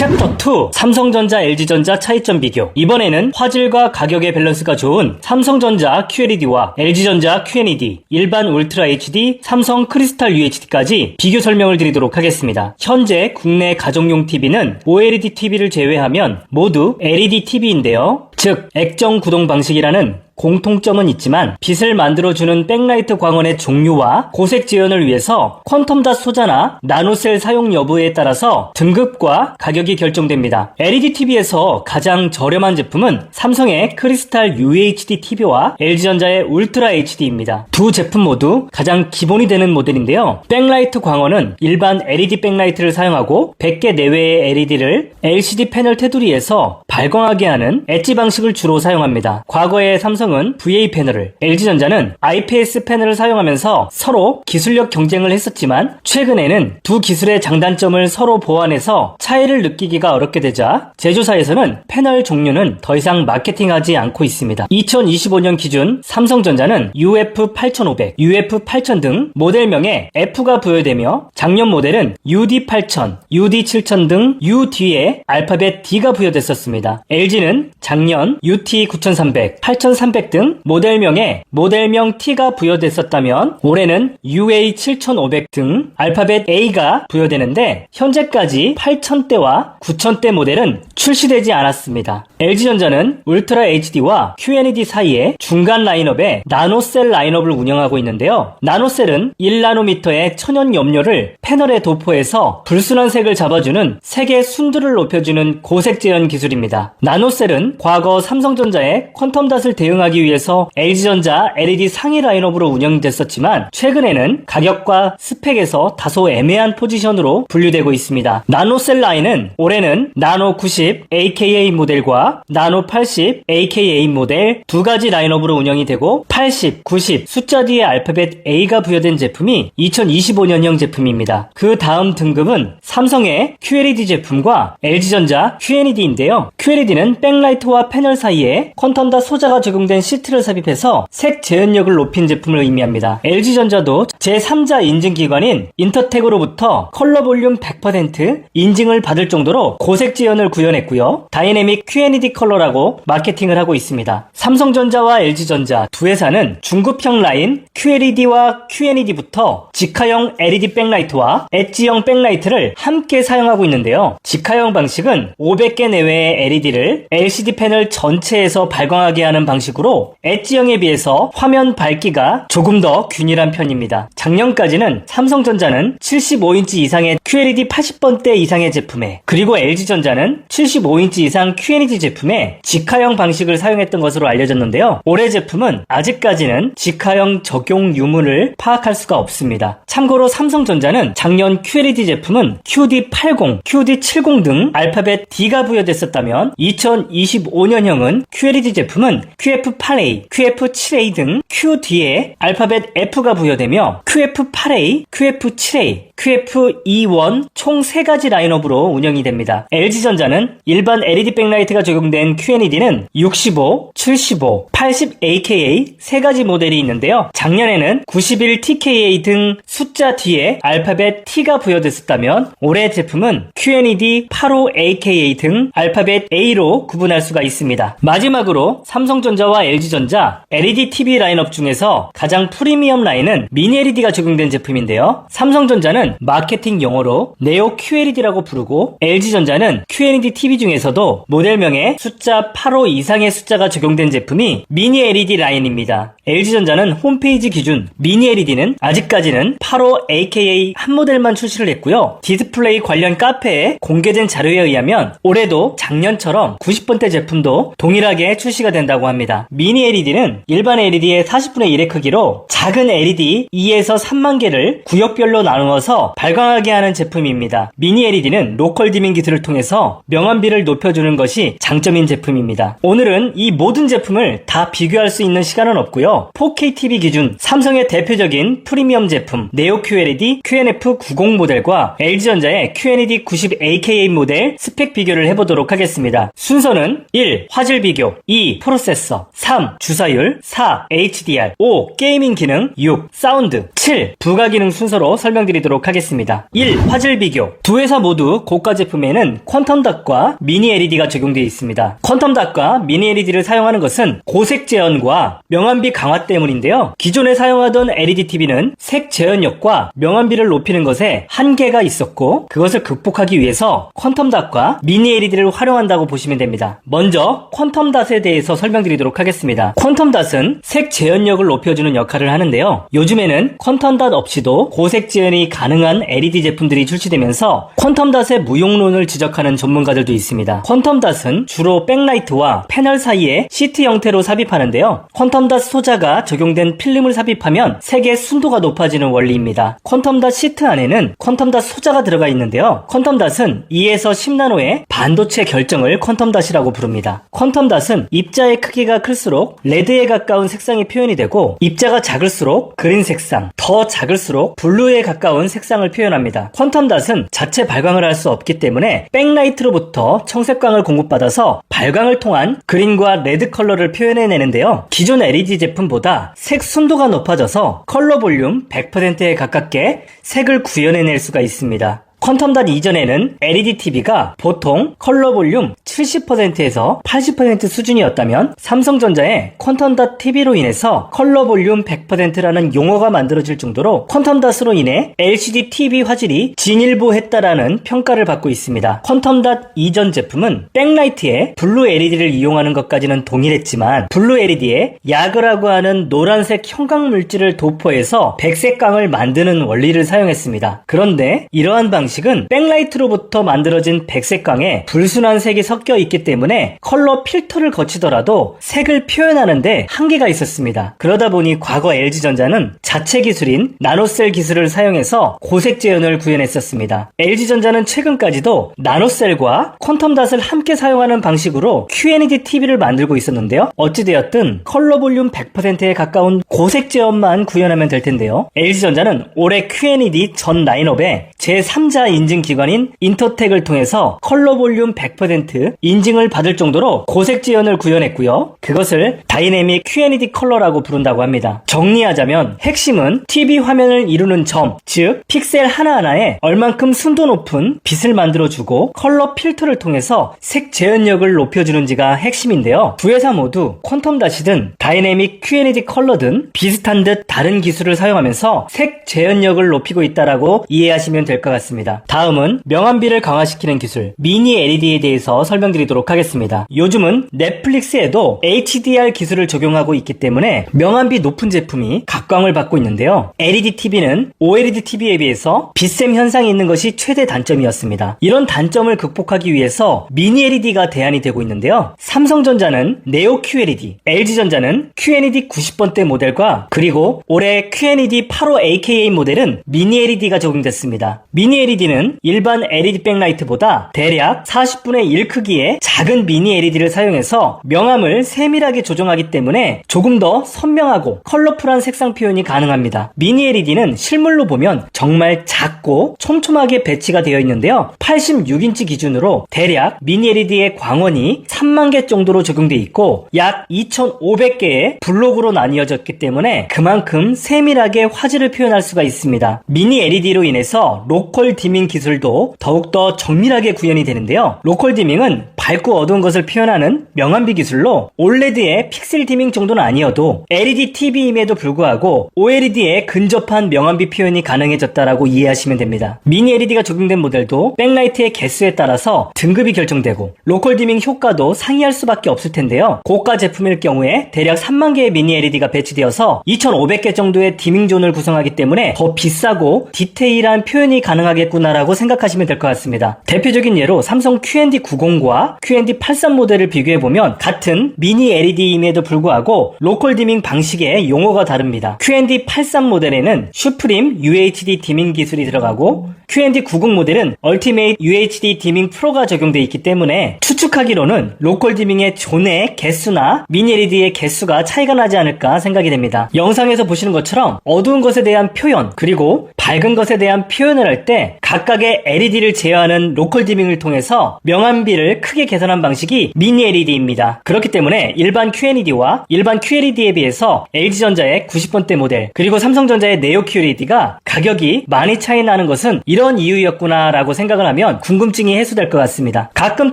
챕터 2 삼성전자 LG전자 차이점 비교. 이번에는 화질과 가격의 밸런스가 좋은 삼성전자 QLED와 LG전자 QNED, 일반 울트라 HD, 삼성 크리스탈 UHD까지 비교 설명을 드리도록 하겠습니다. 현재 국내 가정용 TV는 OLED TV를 제외하면 모두 LED TV인데요. 즉 액정 구동 방식이라는 공통점은 있지만 빛을 만들어주는 백라이트 광원의 종류와 고색 재현을 위해서 퀀텀닷 소자나 나노셀 사용 여부에 따라서 등급과 가격이 결정됩니다. LED TV에서 가장 저렴한 제품은 삼성의 크리스탈 UHD TV와 LG전자의 울트라 HD입니다. 두 제품 모두 가장 기본이 되는 모델인데요. 백라이트 광원은 일반 LED 백라이트를 사용하고 100개 내외의 LED를 LCD 패널 테두리에서 발광하게 하는 엣지 방식을 주로 사용합니다. 과거에 삼성은 VA 패널을, LG전자는 IPS 패널을 사용하면서 서로 기술력 경쟁을 했었지만 최근에는 두 기술의 장단점을 서로 보완해서 차이를 느끼기가 어렵게 되자 제조사에서는 패널 종류는 더 이상 마케팅하지 않고 있습니다. 2025년 기준 삼성전자는 UF8500, UF8000 등 모델명에 F가 부여되며 작년 모델은 UD8000, UD7000 등 U 뒤에 알파벳 D가 부여됐었습니다. LG는 작년 UT9300, 8300 등 모델명에 모델명 T가 부여됐었다면 올해는 UA7500 등 알파벳 A가 부여되는데 현재까지 8000대와 9000대 모델은 출시되지 않았습니다. LG전자는 울트라 HD와 QNED 사이에 중간 라인업에 나노셀 라인업을 운영하고 있는데요. 나노셀은 1나노미터의 천연 염료를 패널에 도포해서 불순한 색을 잡아주는 색의 순도를 높여주는 고색 재현 기술입니다. 나노셀은 과거 삼성전자의 퀀텀닷을 대응하기 위해서 LG전자 LED 상위 라인업으로 운영됐었지만 최근에는 가격과 스펙에서 다소 애매한 포지션으로 분류되고 있습니다. 나노셀 라인은 올해는 나노 90 AKA 모델과 나노 80 AKA 모델 두 가지 라인업으로 운영이 되고 80, 90 숫자 뒤에 알파벳 A가 부여된 제품이 2025년형 제품입니다. 그 다음 등급은 삼성의 QLED 제품과 LG전자 QNED인데요. QLED는 백라이트와 패널 사이에 퀀텀닷 소자가 적용된 시트를 삽입해서 색 재현력을 높인 제품을 의미합니다. LG전자도 제3자 인증기관인 인터텍으로부터 컬러 볼륨 100% 인증을 받을 정도로 고색 재현을 구현했고요. 다이내믹 QNED 컬러라고 마케팅을 하고 있습니다. 삼성전자와 LG전자 두 회사는 중급형 라인 QLED와 QNED부터 직화형 LED 백라이트와 엣지형 백라이트를 함께 사용하고 있는데요. 직화형 방식은 500개 내외의 LED를 LCD 패널 전체에서 발광하게 하는 방식으로 엣지형에 비해서 화면 밝기가 조금 더 균일한 편입니다. 작년까지는 삼성전자는 75인치 이상의 QLED 80번대 이상의 제품에 그리고 LG전자는 75인치 이상 QNED 제품에 직화형 방식을 사용했던 것으로 알려졌는데요. 올해 제품은 아직까지는 직화형 적용 유무를 파악할 수가 없습니다. 참고로 삼성전자는 작년 QLED 제품은 QD80, QD70 등 알파벳 D가 부여됐었다면 2025년형은 QLED 제품은 QF8A, QF7A 등 Q 뒤에 알파벳 F가 부여되며 QF8A, QF7A, QF21 총 3가지 라인업으로 운영이 됩니다. LG전자는 일반 LED 백라이트가 적용된 QNED는 65, 75, 80 AKA 3가지 모델이 있는데요. 작년에는 91 TKA 등 숫자 뒤에 알파벳 T가 부여됐었다면 올해 제품은 QNED 85 AKA 등 알파벳 A로 구분할 수가 있습니다. 마지막으로 삼성전자와 LG전자 LED TV 라인업 중에서 가장 프리미엄 라인은 미니 LED가 적용된 제품인데요. 삼성전자는 마케팅 용어로 네오 QLED라고 부르고 LG전자는 QNED TV 중에서도 모델명에 숫자 85 이상의 숫자가 적용된 제품이 미니 LED 라인입니다. LG전자는 홈페이지 기준 미니 LED는 아직까지는 85 AKA 한 모델만 출시를 했고요. 디스플레이 관련 카페에 공개된 자료에 의하면 올해도 작년처럼 90번대 제품도 동일하게 출시가 된다고 합니다. 미니 LED는 일반 LED의 40분의 1의 크기로 작은 LED 2에서 3만 개를 구역별로 나누어서 발광하게 하는 제품입니다. 미니 LED는 로컬 디밍 기술을 통해서 명암비를 높여주는 것이 장점인 제품입니다. 오늘은 이 모든 제품을 다 비교할 수 있는 시간은 없고요. 4K TV 기준 삼성의 대표적인 프리미엄 제품 네오 QLED QNF90 모델과 LG전자의 QNED 90 AKA 모델 스펙 비교를 해보도록 하겠습니다. 순서는 1. 화질 비교 2. 프로세서 3. 주사율 4. HDR 5. 게이밍 기능 6. 사운드 7. 부가 기능 순서로 설명드리도록 알아보도록 하겠습니다. 1. 화질 비교. 두 회사 모두 고가 제품에는 퀀텀 닷과 미니 LED가 적용되어 있습니다. 퀀텀 닷과 미니 LED를 사용하는 것은 고색 재현과 명암비 강화 때문인데요. 기존에 사용하던 LED TV는 색 재현력과 명암비를 높이는 것에 한계가 있었고, 그것을 극복하기 위해서 퀀텀 닷과 미니 LED를 활용한다고 보시면 됩니다. 먼저 퀀텀 닷에 대해서 설명드리도록 하겠습니다. 퀀텀 닷은 색 재현력을 높여주는 역할을 하는데요. 요즘에는 퀀텀 닷 없이도 고색 재현이 가능한 LED 제품들이 출시되면서 퀀텀 닷의 무용론을 지적하는 전문가들도 있습니다. 퀀텀 닷은 주로 백라이트와 패널 사이에 시트 형태로 삽입하는데요. 퀀텀 닷 소자가 적용된 필름을 삽입하면 색의 순도가 높아지는 원리입니다. 퀀텀 닷 시트 안에는 퀀텀 닷 소자가 들어가 있는데요. 퀀텀 닷은 2에서 10나노의 반도체 결정을 퀀텀 닷이라고 부릅니다. 퀀텀 닷은 입자의 크기가 클수록 레드에 가까운 색상이 표현이 되고, 입자가 작을수록 그린 색상, 더 작을수록 블루에 가까운 색상을 표현합니다. 퀀텀 닷은 자체 발광을 할 수 없기 때문에 백라이트로부터 청색광을 공급받아서 발광을 통한 그린과 레드 컬러를 표현해내는데요. 기존 LED 제품보다 색 순도가 높아져서 컬러 볼륨 100%에 가깝게 색을 구현해낼 수가 있습니다. 퀀텀 닷 이전에는 LED TV가 보통 컬러 볼륨 70%에서 80% 수준이었다면, 삼성전자의 퀀텀 닷 TV로 인해서 컬러 볼륨 100%라는 용어가 만들어질 정도로 퀀텀 닷으로 인해 LCD TV 화질이 진일보했다라는 평가를 받고 있습니다. 퀀텀 닷 이전 제품은 백라이트에 블루 LED를 이용하는 것까지는 동일했지만, 블루 LED에 야그라고 하는 노란색 형광 물질을 도포해서 백색광을 만드는 원리를 사용했습니다. 그런데 이러한 방식은 백라이트로부터 만들어진 백색광에 불순한 색이 섞여 있기 때문에 컬러 필터를 거치더라도 색을 표현하는데 한계가 있었습니다. 그러다 보니 과거 LG전자는 자체 기술인 나노셀 기술을 사용해서 고색 재현을 구현했었습니다. LG전자는 최근까지도 나노셀과 퀀텀 닷을 함께 사용하는 방식으로 QNED TV를 만들고 있었는데요. 어찌되었든 컬러 볼륨 100%에 가까운 고색 재현만 구현하면 될 텐데요. LG전자는 올해 QNED 전 라인업에 제3자 인증 기관인 인터텍을 통해서 컬러 볼륨 100% 인증을 받을 정도로 고색 재현을 구현했고요. 그것을 다이내믹 QNED 컬러라고 부른다고 합니다. 정리하자면 핵심은 TV 화면을 이루는 점, 즉 픽셀 하나하나에 얼만큼 순도 높은 빛을 만들어주고 컬러 필터를 통해서 색 재현력을 높여주는지가 핵심인데요. 두 회사 모두 퀀텀 닷이든 다이내믹 QNED 컬러든 비슷한 듯 다른 기술을 사용하면서 색 재현력을 높이고 있다라고 이해하시면 될 것 같습니다. 다음은 명암비를 강화시키는 기술 미니 LED에 대해서 설명드리도록 하겠습니다. 요즘은 넷플릭스에도 HDR 기술을 적용하고 있기 때문에 명암비 높은 제품이 각광을 받고 있는데요. LED TV는 OLED TV에 비해서 빛샘 현상이 있는 것이 최대 단점이었습니다. 이런 단점을 극복하기 위해서 미니 LED가 대안이 되고 있는데요. 삼성전자는 네오 QLED, LG전자는 QNED 90번대 모델과 그리고 올해 QNED 85 AKA 모델은 미니 LED가 적용됐습니다. 미니 LED는 일반 LED 백라이트보다 대략 40분의 1 크기의 작은 미니 LED를 사용해서 명암을 세밀하게 조정하기 때문에 조금 더 선명하고 컬러풀한 색상 표현이 가능합니다. 미니 LED는 실물로 보면 정말 작고 촘촘하게 배치가 되어 있는데요. 86인치 기준으로 대략 미니 LED의 광원이 3만 개 정도로 적용되어 있고 약 2,500개의 블록으로 나뉘어졌기 때문에 그만큼 세밀하게 화질을 표현할 수가 있습니다. 미니 LED로 인해서 로컬 디밍 기술도 더욱더 정밀하게 구현이 되는데요. 로컬 디밍은 밝고 어두운 것을 표현하는 명암비 기술로 OLED의 픽셀 디밍 정도는 아니어도 LED TV임에도 불구하고 OLED에 근접한 명암비 표현이 가능해졌다라고 이해하시면 됩니다. 미니 LED가 적용된 모델도 백라이트의 개수에 따라서 등급이 결정되고 로컬 디밍 효과도 상이할 수밖에 없을 텐데요. 고가 제품일 경우에 대략 3만 개의 미니 LED가 배치되어서 2,500개 정도의 디밍 존을 구성하기 때문에 더 비싸고 디테일한 표현이 가능하겠구나라고 생각하시면 될 것 같습니다. 대표적인 예로 삼성 QND90과 QND83 모델을 비교해보면 같은 미니 LED임에도 불구하고 로컬 디밍 방식의 용어가 다릅니다. QND83 모델에는 슈프림 UHD 디밍 기술이 들어가고 QND90 모델은 얼티메이트 UHD 디밍 프로가 적용되어 있기 때문에 추측하기로는 로컬 디밍의 존의 개수나 미니 LED의 개수가 차이가 나지 않을까 생각이 됩니다. 영상에서 보시는 것처럼 어두운 것에 대한 표현 그리고 밝은 것에 대한 표현을 할 때 각각의 LED를 제어하는 로컬 디밍을 통해서 명암비를 크게 개선한 방식이 미니 LED입니다. 그렇기 때문에 일반 QNED와 일반 QLED에 비해서 LG전자의 90번대 모델 그리고 삼성전자의 네오 QLED가 가격이 많이 차이 나는 것은 이런 이유였구나 라고 생각을 하면 궁금증이 해소될 것 같습니다. 가끔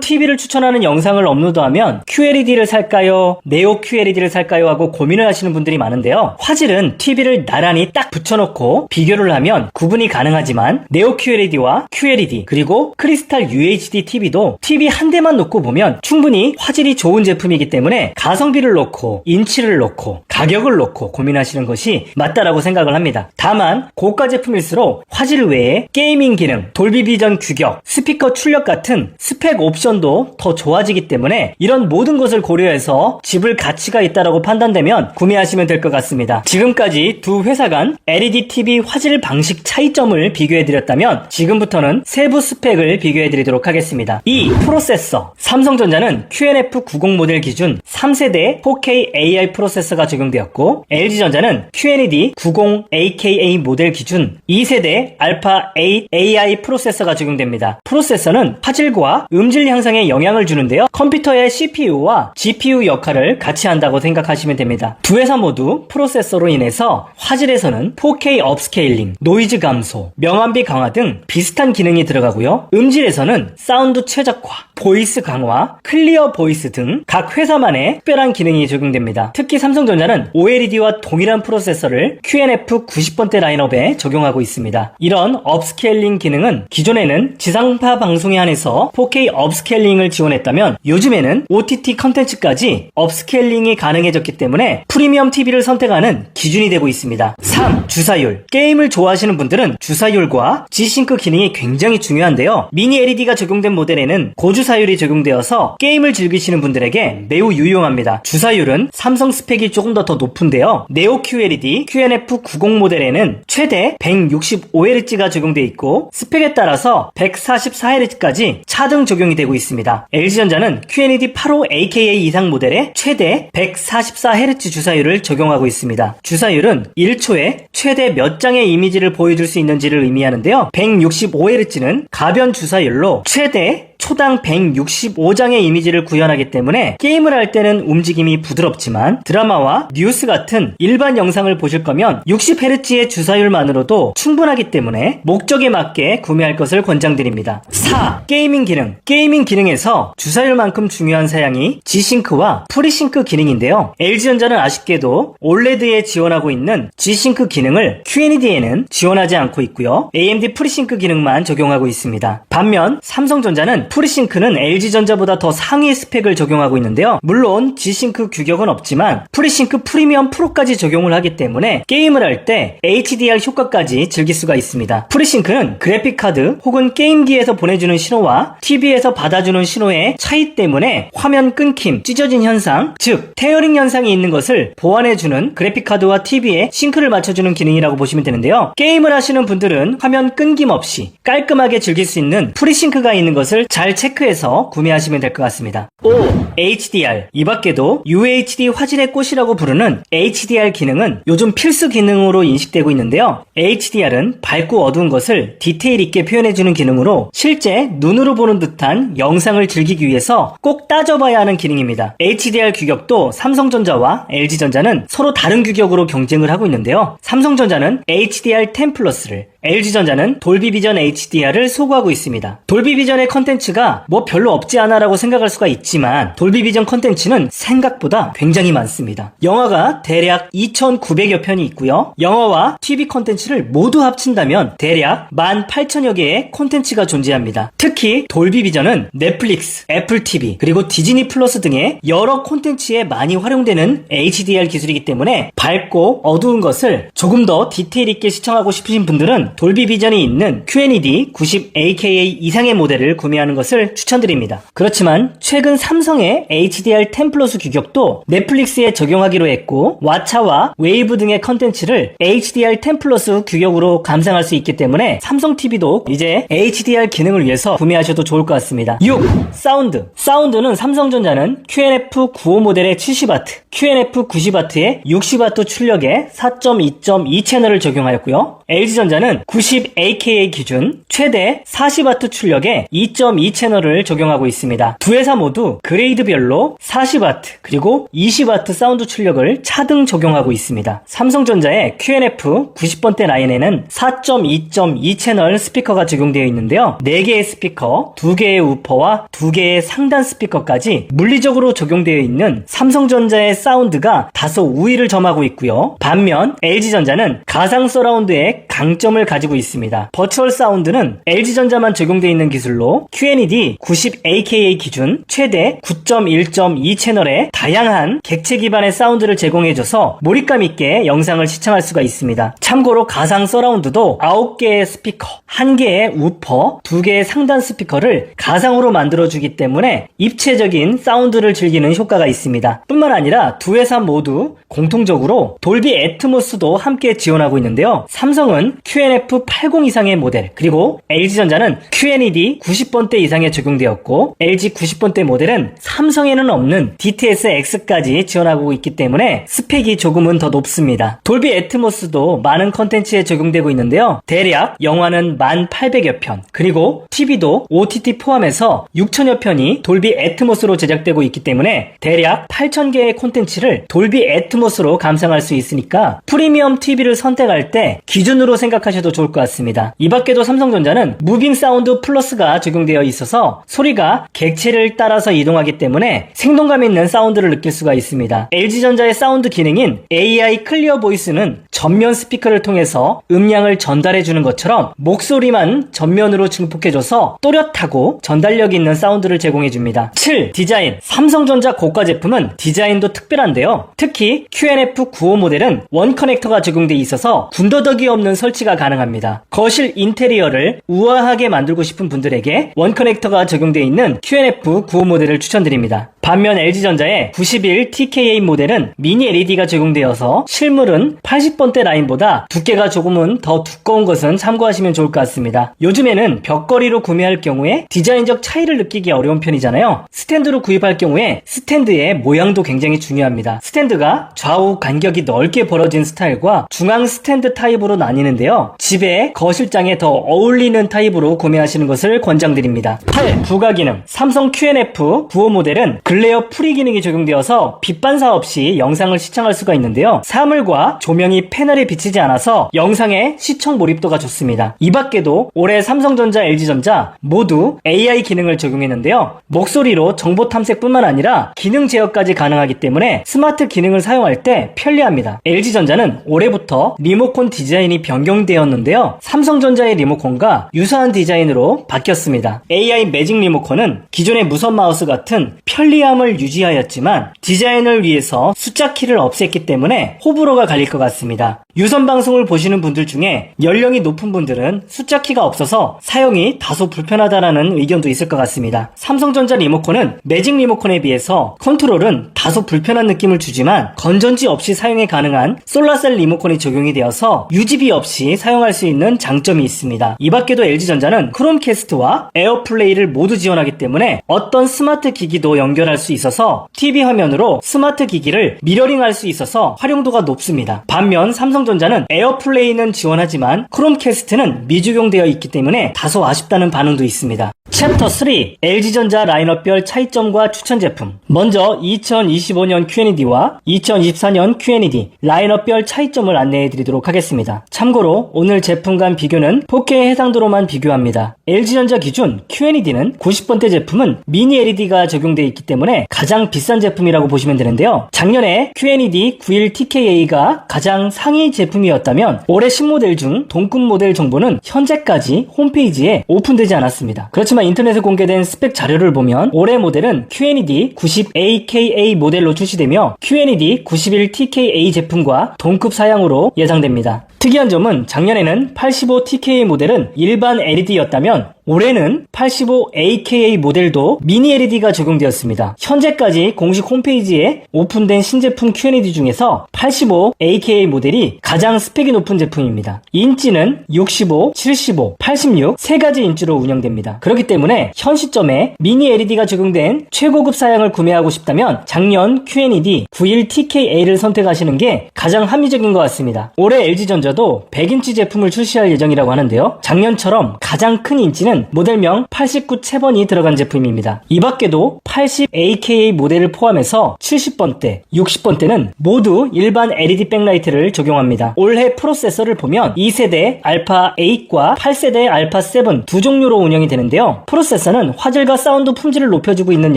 TV를 추천하는 영상을 업로드하면 QLED를 살까요? 네오 QLED를 살까요? 하고 고민을 하시는 분들이 많은데요. 화질은 TV를 나란히 딱 붙여놓고 비교를 하면 구분이 가능하지만 네오 QLED와 QLED 그리고 크리스탈 UHD TV도 TV 한 대만 놓고 보면 충분히 화질이 좋은 제품이기 때문에 가성비를 놓고 인치를 놓고 가격을 놓고 고민하시는 것이 맞다라고 생각을 합니다. 다만 고가 제품일수록 화질 외에 게이밍 기능, 돌비 비전 규격, 스피커 출력 같은 스펙 옵션도 더 좋아지기 때문에 이런 모든 것을 고려해서 집을 가치가 있다라고 판단되면 구매하시면 될 것 같습니다. 지금까지 두 회사 간 LED TV 화질 방식 차이점을 비교해드렸다면 지금부터는 세부 스펙을 비교해드리도록 하겠습니다. 2. 프로세서. 삼성전자는 QNF90 모델 기준 3세대 4K AI 프로세서가 적용되었고 LG전자는 QNED 90AKA 모델 기준 2세대 알파 8 AI 프로세서가 적용됩니다. 프로세서는 화질과 음질 향상에 영향을 주는데요. 컴퓨터의 CPU와 GPU 역할을 같이 한다고 생각하시면 됩니다. 두 회사 모두 프로세서로 인해서 화질에서는 4K 업스케일링, 노이즈 감소, 명암비 강화 등 비슷한 기능이 들어가고요. 음질에서는 사운드 최적화, 보이스 강화, 클리어 보이스 등 각 회사만의 특별한 기능이 적용됩니다. 특히 삼성전자는 OLED와 동일한 프로세서를 QNF 90번대 라인업에 적용하고 있습니다. 이런 업스케일링 기능은 기존에는 지상파 방송에 한해서 4K 업스케일링을 지원했다면 요즘에는 OTT 컨텐츠까지 업스케일링이 가능해졌기 때문에 프리미엄 TV를 선택하는 기준이 되고 있습니다. 3. 주사율. 게임을 좋아하시는 분들은 주사율과 G싱크 기능이 굉장히 중요한데요. 미니 LED가 적용된 모델에는 고주사율이 적용되어서 게임을 즐기시는 분들에게 매우 유용합니다. 주사율은 삼성 스펙이 조금 더 높은데요. 네오 QLED QNF90 모델에는 최대 165Hz가 적용되어 있고 스펙에 따라서 144Hz까지 차등 적용이 되고 있습니다. LG전자는 QNED 85AKA 이상 모델에 최대 144Hz 주사율을 적용하고 있습니다. 주사율은 1초에 최대 몇 장의 이미지를 보여줄 수 있는지를 의미하는데요. 165Hz는 가변 주사율로 최대 초당 165장의 이미지를 구현하기 때문에 게임을 할 때는 움직임이 부드럽지만 드라마와 뉴스 같은 일반 영상을 보실 거면 60Hz의 주사율만으로도 충분하기 때문에 목적에 맞게 구매할 것을 권장드립니다. 4. 게이밍 기능. 게이밍 기능에서 주사율만큼 중요한 사양이 G싱크와 프리싱크 기능인데요. LG전자는 아쉽게도 OLED에 지원하고 있는 G싱크 기능을 QNED에는 지원하지 않고 있고요. AMD 프리싱크 기능만 적용하고 있습니다. 반면 삼성전자는 프리싱크는 LG전자보다 더 상위 스펙을 적용하고 있는데요. 물론 G싱크 규격은 없지만 프리싱크 프리미엄 프로까지 적용을 하기 때문에 게임을 할 때 HDR 효과까지 즐길 수가 있습니다. 프리싱크는 그래픽카드 혹은 게임기에서 보내주는 신호와 TV에서 받아주는 신호의 차이 때문에 화면 끊김, 찢어진 현상, 즉 테어링 현상이 있는 것을 보완해주는 그래픽카드와 TV에 싱크를 맞춰주는 기능이라고 보시면 되는데요. 게임을 하시는 분들은 화면 끊김 없이 깔끔하게 즐길 수 있는 프리싱크가 있는 것을 잘 체크해서 구매하시면 될 것 같습니다. 5. HDR. 이 밖에도 UHD 화질의 꽃이라고 부르는 HDR 기능은 요즘 필수 기능으로 인식되고 있는데요. HDR은 밝고 어두운 것을 디테일 있게 표현해주는 기능으로 실제 눈으로 보는 듯한 영상을 즐기기 위해서 꼭 따져봐야 하는 기능입니다. HDR 규격도 삼성전자와 LG전자는 서로 다른 규격으로 경쟁을 하고 있는데요. 삼성전자는 HDR10 플러스를, LG전자는 돌비비전 HDR을 소구하고 있습니다. 돌비비전의 컨텐츠가 뭐 별로 없지 않아 라고 생각할 수가 있지만 돌비비전 컨텐츠는 생각보다 굉장히 많습니다. 영화가 대략 2,900여 편이 있고요. 영화와 TV 컨텐츠를 모두 합친다면 대략 18,000여 개의 컨텐츠가 존재합니다. 특히 돌비비전은 넷플릭스, 애플 TV, 그리고 디즈니 플러스 등의 여러 콘텐츠에 많이 활용되는 HDR 기술이기 때문에 밝고 어두운 것을 조금 더 디테일 있게 시청하고 싶으신 분들은 돌비비전이 있는 QNED 90AKA 이상의 모델을 구매하는 것을 추천드립니다. 그렇지만 최근 삼성의 HDR10 플러스 규격도 넷플릭스에 적용하기로 했고 왓챠와 웨이브 등의 컨텐츠를 HDR10 플러스 규격으로 감상할 수 있기 때문에 삼성 TV도 이제 HDR 기능을 위해서 구매하셔도 좋을 것 같습니다. 6. 사운드. 사운드는 삼성전자는 QNF95 모델의 70W, QNF90W에 60W 출력의 4.2.2 채널을 적용하였고요. LG전자는 90AKA 기준 최대 40W 출력의 2.2 채널을 적용하고 있습니다. 두 회사 모두 그레이드별로 40W 그리고 20W 사운드 출력을 차등 적용하고 있습니다. 삼성전자의 QNF 90번대 라인에는 4.2.2 채널 스피커가 적용되어 있는데요. 4개의 스피커, 2개의 우퍼와 2개의 상단 스피커까지 물리적으로 적용되어 있는 삼성전자의 사운드가 다소 우위를 점하고 있고요. 반면 LG전자는 가상 서라운드의 강점을 가지고 있습니다. 버추얼 사운드는 LG전자만 적용되어 있는 기술로 QNED 90AKA 기준 최대 9.1.2 채널의 다양한 객체 기반의 사운드를 제공해줘서 몰입감 있게 영상을 시청할 수가 있습니다. 참고로 가상 서라운드도 9개의 스피커, 1개의 우퍼, 2개의 상단 스피커를 가상으로 만들어주기 때문에 입체적인 사운드를 즐기는 효과가 있습니다. 뿐만 아니라 두 회사 모두 공통적으로 돌비 애트모스도 함께 지원하고 있는데요. 삼성은 QNF80 이상의 모델, 그리고 LG전자는 QNED 90번대 이상에 적용되었고 LG 90번대 모델은 삼성에는 없는 DTS-X까지 지원하고 있기 때문에 스펙이 조금은 더 높습니다. 돌비 애트모스도 많은 컨텐츠에 적용되고 있는데요. 대략 영화는 1800여 편, 그리고 TV도 OTT 포함해서 6000여 편이 돌비 애트모스로 제작되고 있기 때문에 대략 8000개의 콘텐츠를 돌비 애트모스로 감상할 수 있으니까 프리미엄 TV를 선택할 때 기준으로 생각하셔도 좋을 것 같습니다. 이 밖에도 삼성전자는 무빙 사운드 플러스가 적용되어 있어서 소리가 객체를 따라서 이동하기 때문에 생동감 있는 사운드를 느낄 수가 있습니다. LG전자의 사운드 기능인 AI 클리어 보이스는 전면 스피커를 통해서 음량을 전달해주는 것처럼 목소리만 전면으로 증폭해줘서 또렷하고 전달력 있는 사운드를 제공해줍니다. 7. 디자인. 삼성전자 고가 제품은 디자인도 특별한데요. 특히 QNF95 모델은 원 커넥터가 적용되어 있어서 군더더기 없는 설치가 가능합니다. 거실 인테리어를 우아하게 만들고 싶은 분들에게 원 커넥터가 적용되어 있는 QNF95 모델을 추천드립니다. 반면 LG전자의 91TKA 모델은 미니 LED가 적용되어서 실물은 80번대 라인보다 두께가 조금은 더 두꺼운 것은 참고하시면 좋을 것 같습니다. 요즘에는 벽걸이로 구매할 경우에 디자인적 차이를 느끼기 어려운 편이잖아요. 스탠드로 구입할 경우에 스탠드의 모양도 굉장히 중요합니다. 스탠드가 좌우 간격이 넓게 벌어진 스타일과 중앙 스탠드 타입으로 나뉘는데요. 집에 거실장에 더 어울리는 타입으로 구매하시는 것을 권장드립니다. 8. 부가 기능. 삼성 QNF95 모델은 글레어 프리 기능이 적용되어서 빛 반사 없이 영상을 시청할 수가 있는데요. 사물과 조명이 패널에 비치지 않아서 영상의 시청 몰입도가 좋습니다. 이 밖에도 올해 삼성전자, LG전자 모두 AI 기능을 적용했는데요. 목소리로 정보 탐색뿐만 아니라 기능 제어까지 가능하기 때문에 스마트 기능을 사용할 때 편리합니다. LG전자는 올해부터 리모컨 디자인이 변경되었는데요. 삼성전자의 리모컨과 유사한 디자인으로 바뀌었습니다. AI 매직 리모컨은 기존의 무선 마우스 같은 편리함을 유지하였지만 디자인을 위해서 숫자 키를 없앴기 때문에 호불호가 갈릴 것 같습니다. 유선 방송을 보시는 분들 중에 연령이 높은 분들은 숫자 키가 없어서 사용이 다소 불편하다라는 의견도 있을 것 같습니다. 삼성전자 리모컨은 매직 리모컨에 비해서 컨트롤은 다소 불편한 느낌을 주지만 건전지 없이 사용이 가능한 솔라셀 리모컨이 적용이 되어서 유지비 없이 사용할 수 있는 장점이 있습니다. 이 밖에도 LG전자는 크롬캐스트와 에어플레이를 모두 지원하기 때문에 어떤 스마트 기기도 연결할 수 있어서 TV 화면으로 스마트 기기를 미러링할 수 있어서 활용도가 높습니다. 반면 삼성전자는 에어플레이는 지원하지만 크롬캐스트는 미적용되어 있기 때문에 다소 아쉽다는 반응도 있습니다. 챕터 3. LG전자 라인업별 차이점과 추천 제품. 먼저 2025년 QNED와 2024년 QNED 라인업별 차이점을 안내해 드리도록 하겠습니다. 참고로 오늘 제품 간 비교는 4K 해상도로만 비교합니다. LG전자 기준 QNED는 90번대 제품은 미니 LED가 적용되어 있기 때문에 가장 비싼 제품이라고 보시면 되는데요. 작년에 QNED 91TKA가 가장 상위 제품이었다면 올해 신모델 중 동급 모델 정보는 현재까지 홈페이지에 오픈되지 않았습니다. 그렇지만 인터넷에 공개된 스펙 자료를 보면 올해 모델은 QNED 90AKA 모델로 출시되며 QNED 91TKA 제품과 동급 사양으로 예상됩니다. 특이한 점은 작년에는 85TKA 모델은 일반 LED였다면 올해는 85AKA 모델도 미니 LED가 적용되었습니다. 현재까지 공식 홈페이지에 오픈된 신제품 QNED 중에서 85AKA 모델이 가장 스펙이 높은 제품입니다. 인치는 65, 75, 86 세 가지 인치로 운영됩니다. 그렇기 때문에 현 시점에 미니 LED가 적용된 최고급 사양을 구매하고 싶다면 작년 QNED 91TKA를 선택하시는 게 가장 합리적인 것 같습니다. 올해 LG전자 LG전자도 100인치 제품을 출시할 예정이라고 하는데요. 작년처럼 가장 큰 인치는 모델명 89채번이 들어간 제품입니다. 이 밖에도 80AKA 모델을 포함해서 70번대, 60번대는 모두 일반 LED 백라이트를 적용합니다. 올해 프로세서를 보면 2세대 알파 8과 8세대 알파 7 두 종류로 운영이 되는데요. 프로세서는 화질과 사운드 품질을 높여주고 있는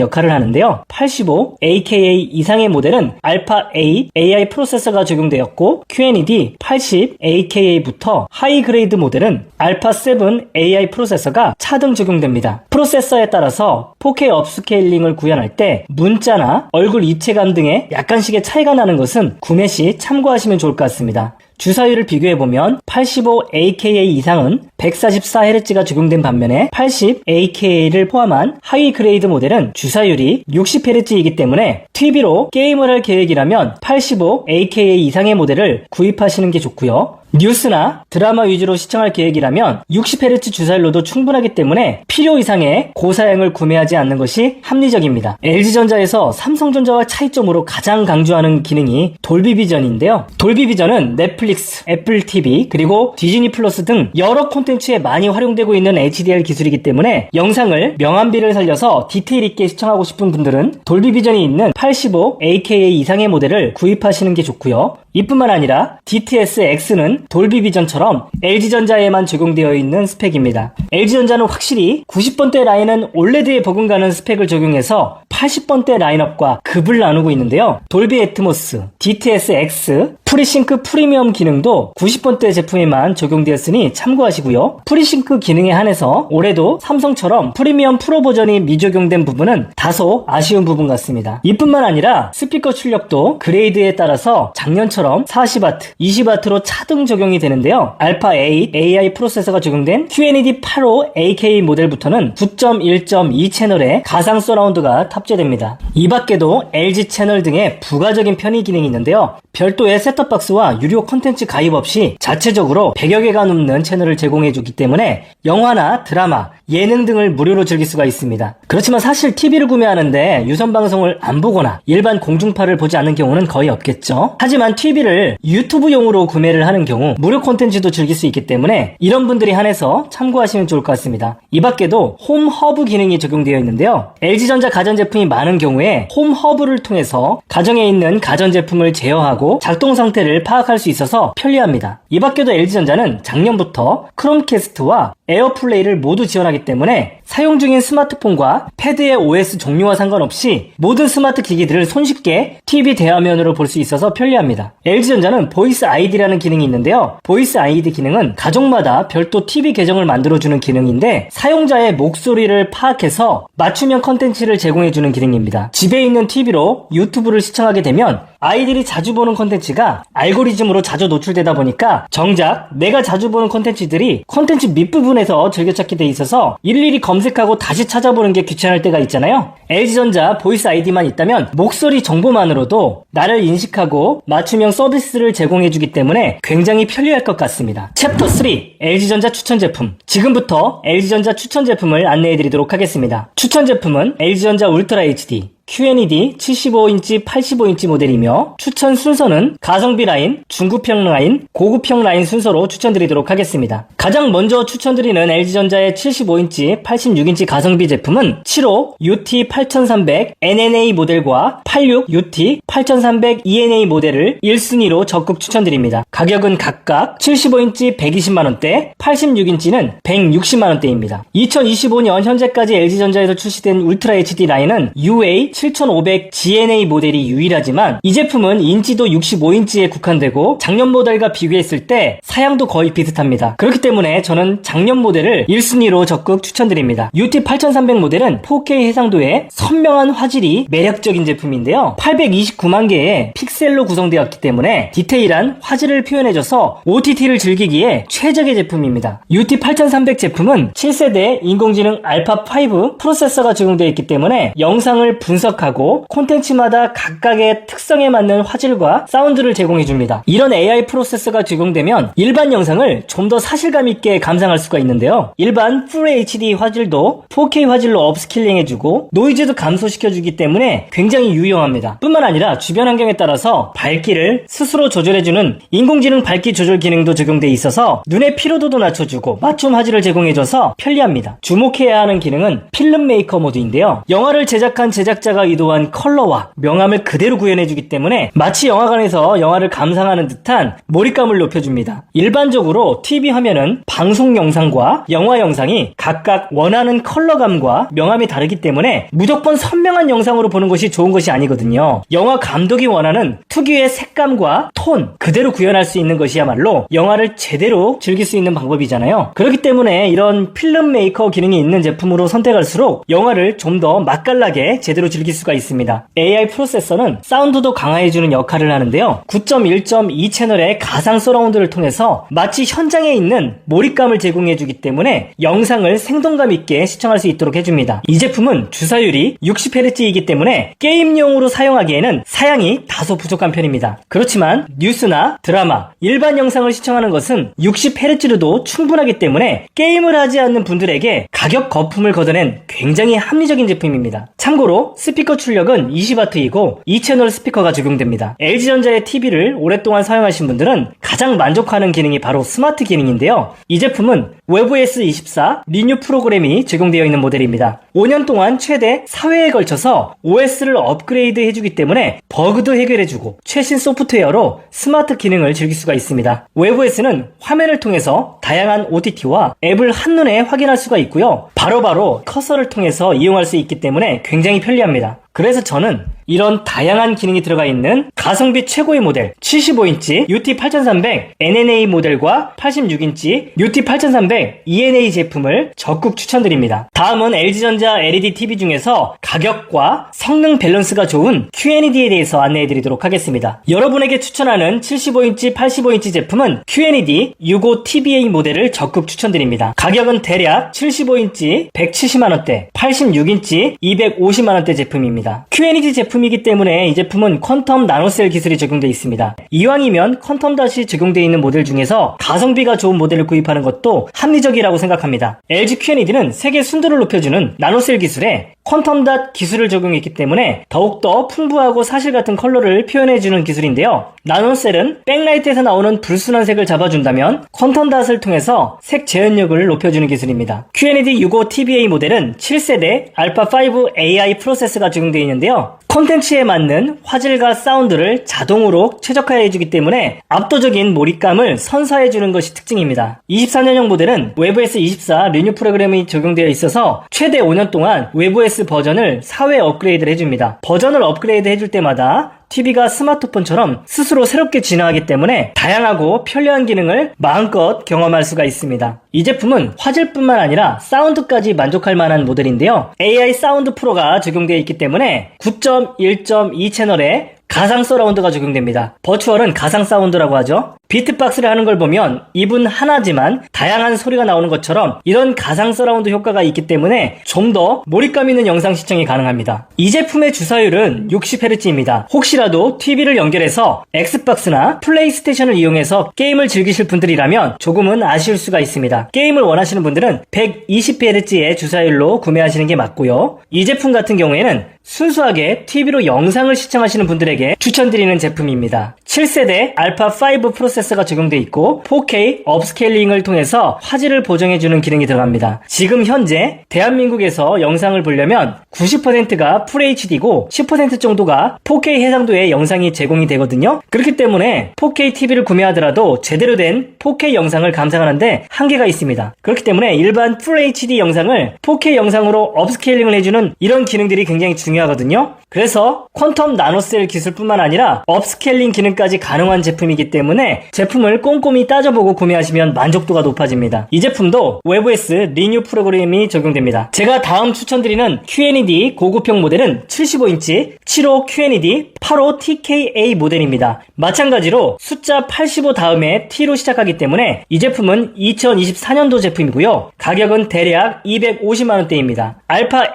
역할을 하는데요. 85AKA 이상의 모델은 알파 8 AI 프로세서가 적용되었고 QNED 80AKA부터 하이 그레이드 모델은 알파 7 AI 프로세서가 차등 적용됩니다. 프로세서에 따라서 4K 업스케일링을 구현할 때 문자나 얼굴 입체감 등의 약간씩의 차이가 나는 것은 구매 시 참고하시면 좋을 것 같습니다. 주사율을 비교해보면 85AKA 이상은 144Hz가 적용된 반면에 80AKA를 포함한 하이 그레이드 모델은 주사율이 60Hz이기 때문에 TV로 게임을 할 계획이라면 85AKA 이상의 모델을 구입하시는 게 좋고요. 뉴스나 드라마 위주로 시청할 계획이라면 60Hz 주사율로도 충분하기 때문에 필요 이상의 고사양을 구매하지 않는 것이 합리적입니다. LG전자에서 삼성전자와 차이점으로 가장 강조하는 기능이 돌비비전인데요. 돌비비전은 넷플릭스, 애플 TV, 그리고 디즈니 플러스 등 여러 콘텐츠에 많이 활용되고 있는 HDR 기술이기 때문에 영상을 명암비를 살려서 디테일 있게 시청하고 싶은 분들은 돌비비전이 있는 85AKA 이상의 모델을 구입하시는 게 좋고요. 이뿐만 아니라 DTS-X는 돌비비전처럼 LG전자에만 적용되어 있는 스펙입니다. LG전자는 확실히 90번대 라인은 OLED에 버금가는 스펙을 적용해서 80번대 라인업과 급을 나누고 있는데요. 돌비 애트모스, DTS-X, 프리싱크 프리미엄 기능도 90번대 제품에만 적용되었으니 참고하시고요. 프리싱크 기능에 한해서 올해도 삼성처럼 프리미엄 프로 버전이 미적용된 부분은 다소 아쉬운 부분 같습니다. 이뿐만 아니라 스피커 출력도 그레이드에 따라서 작년처럼 40W, 20W로 차등 적용이 되는데요. 알파 8 AI 프로세서가 적용된 QNED 85AK 모델부터는 9.1.2 채널의 가상 서라운드가 탑재됩니다. 이 밖에도 LG 채널 등의 부가적인 편의 기능이 있는데요. 별도의 셋톱박스와 유료 콘텐츠 가입 없이 자체적으로 100여 개가 넘는 채널을 제공해주기 때문에 영화나 드라마, 예능 등을 무료로 즐길 수가 있습니다. 그렇지만 사실 TV를 구매하는데 유선 방송을 안 보거나 일반 공중파를 보지 않는 경우는 거의 없겠죠. 하지만 TV를 유튜브용으로 구매를 하는 경우 무료 콘텐츠도 즐길 수 있기 때문에 이런 분들이 한해서 참고하시면 좋을 것 같습니다. 이 밖에도 홈 허브 기능이 적용되어 있는데요. LG전자 가전제품이 많은 경우에 홈 허브를 통해서 가정에 있는 가전제품을 제어하고 작동 상태를 파악할 수 있어서 편리합니다. 이 밖에도 LG전자는 작년부터 크롬캐스트와 에어플레이를 모두 지원하기 때문에 사용 중인 스마트폰과 패드의 OS 종류와 상관없이 모든 스마트 기기들을 손쉽게 TV 대화면으로 볼 수 있어서 편리합니다. LG전자는 보이스 아이디라는 기능이 있는데요. 보이스 아이디 기능은 가족마다 별도 TV 계정을 만들어주는 기능인데 사용자의 목소리를 파악해서 맞춤형 컨텐츠를 제공해주는 기능입니다. 집에 있는 TV로 유튜브를 시청하게 되면 아이들이 자주 보는 컨텐츠가 알고리즘으로 자주 노출되다 보니까 정작 내가 자주 보는 컨텐츠들이 컨텐츠 밑부분에서 즐겨찾게 돼 있어서 일일이 검색하고 다시 찾아보는 게 귀찮을 때가 있잖아요. LG전자 보이스 아이디만 있다면 목소리 정보만으로도 나를 인식하고 맞춤형 서비스를 제공해주기 때문에 굉장히 편리할 것 같습니다. 챕터 3 LG전자 추천 제품. 지금부터 LG전자 추천 제품을 안내해드리도록 하겠습니다. 추천 제품은 LG전자 울트라 HD QNED 75인치, 85인치 모델이며 추천 순서는 가성비 라인, 중급형 라인, 고급형 라인 순서로 추천드리도록 하겠습니다. 가장 먼저 추천드리는 LG전자의 75인치, 86인치 가성비 제품은 75 UT8300 NNA 모델과 86 UT8300 ENA 모델을 1순위로 적극 추천드립니다. 가격은 각각 75인치 120만원대, 86인치는 160만원대입니다. 2025년 현재까지 LG전자에서 출시된 울트라 HD 라인은 UA 7500 GNA 모델이 유일하지만 이 제품은 인치도 65인치에 국한되고 작년 모델과 비교했을 때 사양도 거의 비슷합니다. 그렇기 때문에 저는 작년 모델을 1순위로 적극 추천드립니다. UT8300 모델은 4K 해상도의 선명한 화질이 매력적인 제품인데요. 829만 개의 픽셀로 구성되었기 때문에 디테일한 화질을 표현해줘서 OTT를 즐기기에 최적의 제품입니다. UT8300 제품은 7세대 인공지능 알파5 프로세서가 적용되어 있기 때문에 영상을 분석 분석하고 콘텐츠마다 각각의 특성에 맞는 화질과 사운드를 제공해줍니다. 이런 AI 프로세서가 적용되면 일반 영상을 좀 더 사실감 있게 감상할 수가 있는데요. 일반 Full HD 화질도 4K 화질로 업스케일링해주고 노이즈도 감소시켜주기 때문에 굉장히 유용합니다. 뿐만 아니라 주변 환경에 따라서 밝기를 스스로 조절해주는 인공지능 밝기 조절 기능도 적용돼 있어서 눈의 피로도도 낮춰주고 맞춤 화질을 제공해줘서 편리합니다. 주목해야 하는 기능은 필름 메이커 모드인데요. 영화를 제작한 제작자가 의도한 컬러와 명암을 그대로 구현해주기 때문에 마치 영화관에서 영화를 감상하는 듯한 몰입감을 높여줍니다. 일반적으로 TV 화면은 방송 영상과 영화 영상이 각각 원하는 컬러감과 명암이 다르기 때문에 무조건 선명한 영상으로 보는 것이 좋은 것이 아니거든요. 영화 감독이 원하는 특유의 색감과 톤 그대로 구현할 수 있는 것이야말로 영화를 제대로 즐길 수 있는 방법이잖아요. 그렇기 때문에 이런 필름 메이커 기능이 있는 제품으로 선택할수록 영화를 좀 더 맛깔나게 제대로 즐길 수가 있습니다. AI 프로세서는 사운드도 강화해주는 역할을 하는데요. 9.1.2 채널의 가상 서라운드를 통해서 마치 현장에 있는 몰입감을 제공해주기 때문에 영상을 생동감 있게 시청할 수 있도록 해줍니다. 이 제품은 주사율이 60Hz이기 때문에 게임용으로 사용하기에는 사양이 다소 부족한 편입니다. 그렇지만 뉴스나 드라마, 일반 영상을 시청하는 것은 60Hz로도 충분하기 때문에 게임을 하지 않는 분들에게 가격 거품을 걷어낸 굉장히 합리적인 제품입니다. 참고로 스피커 출력은 20W이고 2채널 스피커가 적용됩니다. LG전자의 TV를 오랫동안 사용하신 분들은 가장 만족하는 기능이 바로 스마트 기능인데요. 이 제품은 WebOS 24 리뉴 프로그램이 적용되어 있는 모델입니다. 5년 동안 최대 4회에 걸쳐서 OS를 업그레이드 해주기 때문에 버그도 해결해주고 최신 소프트웨어로 스마트 기능을 즐길 수가 있습니다. WebOS는 화면을 통해서 다양한 OTT와 앱을 한눈에 확인할 수가 있고요. 바로바로 커서를 통해서 이용할 수 있기 때문에 굉장히 편리합니다. 그래서 저는 이런 다양한 기능이 들어가 있는 가성비 최고의 모델 75인치 UT8300 NNA 모델과 86인치 UT8300 ENA 제품을 적극 추천드립니다. 다음은 LG전자 LED TV 중에서 가격과 성능 밸런스가 좋은 QNED에 대해서 안내해드리도록 하겠습니다. 여러분에게 추천하는 75인치 85인치 제품은 QNED 65 TBA 모델을 적극 추천드립니다. 가격은 대략 75인치 170만원대 86인치 250만원대 제품입니다. QNED 제품이기 때문에 이 제품은 퀀텀 나노셀 기술이 적용되어 있습니다. 이왕이면 퀀텀 닷이 적용되어 있는 모델 중에서 가성비가 좋은 모델을 구입하는 것도 합리적이라고 생각합니다. LG QNED는 세계 순도를 높여주는 나노셀 기술에 퀀텀 닷 기술을 적용했기 때문에 더욱더 풍부하고 사실 같은 컬러를 표현해주는 기술인데요. 나노셀은 백라이트에서 나오는 불순한 색을 잡아준다면 퀀텀 닷을 통해서 색 재현력을 높여주는 기술입니다. QNED 65 TBA 모델은 7세대 알파5 AI 프로세서가 적용되어 있는데요. 콘텐츠에 맞는 화질과 사운드를 자동으로 최적화해주기 때문에 압도적인 몰입감을 선사해주는 것이 특징입니다. 24년형 모델은 WebOS 24 리뉴 프로그램이 적용되어 있어서 최대 5년 동안 WebOS 버전을 4회 업그레이드를 해줍니다. 버전을 업그레이드 해줄 때마다 TV가 스마트폰처럼 스스로 새롭게 진화하기 때문에 다양하고 편리한 기능을 마음껏 경험할 수가 있습니다. 이 제품은 화질뿐만 아니라 사운드까지 만족할 만한 모델인데요. AI 사운드 프로가 적용되어 있기 때문에 9.1.2 채널에 가상 서라운드가 적용됩니다. 버추얼은 가상 사운드라고 하죠. 비트박스를 하는 걸 보면 입은 하나지만 다양한 소리가 나오는 것처럼 이런 가상 서라운드 효과가 있기 때문에 좀 더 몰입감 있는 영상 시청이 가능합니다. 이 제품의 주사율은 60Hz입니다. 혹시라도 TV를 연결해서 엑스박스나 플레이스테이션을 이용해서 게임을 즐기실 분들이라면 조금은 아쉬울 수가 있습니다. 게임을 원하시는 분들은 120Hz의 주사율로 구매하시는 게 맞고요. 이 제품 같은 경우에는 순수하게 TV로 영상을 시청하시는 분들에게 추천드리는 제품입니다. 7세대 알파5 프로세서가 적용되어 있고 4K 업스케일링을 통해서 화질을 보정해주는 기능이 들어갑니다. 지금 현재 대한민국에서 영상을 보려면 90%가 FHD고 10% 정도가 4K 해상도의 영상이 제공이 되거든요. 그렇기 때문에 4K TV를 구매하더라도 제대로 된 4K 영상을 감상하는데 한계가 있습니다. 그렇기 때문에 일반 FHD 영상을 4K 영상으로 업스케일링을 해주는 이런 기능들이 굉장히 중요하거든요. 그래서 퀀텀 나노셀 기술뿐만 아니라 업스케일링 기능까지 가능한 제품이기 때문에 제품을 꼼꼼히 따져보고 구매하시면 만족도가 높아집니다. 이 제품도 WebOS 리뉴 프로그램이 적용됩니다. 제가 다음 추천드리는 QNED 고급형 모델은 75인치 75 QNED 85 TKA 모델입니다. 마찬가지로 숫자 85 다음에 T로 시작하기 때문에 이 제품은 2024년도 제품이고요. 가격은 대략 250만원대입니다. 알파 8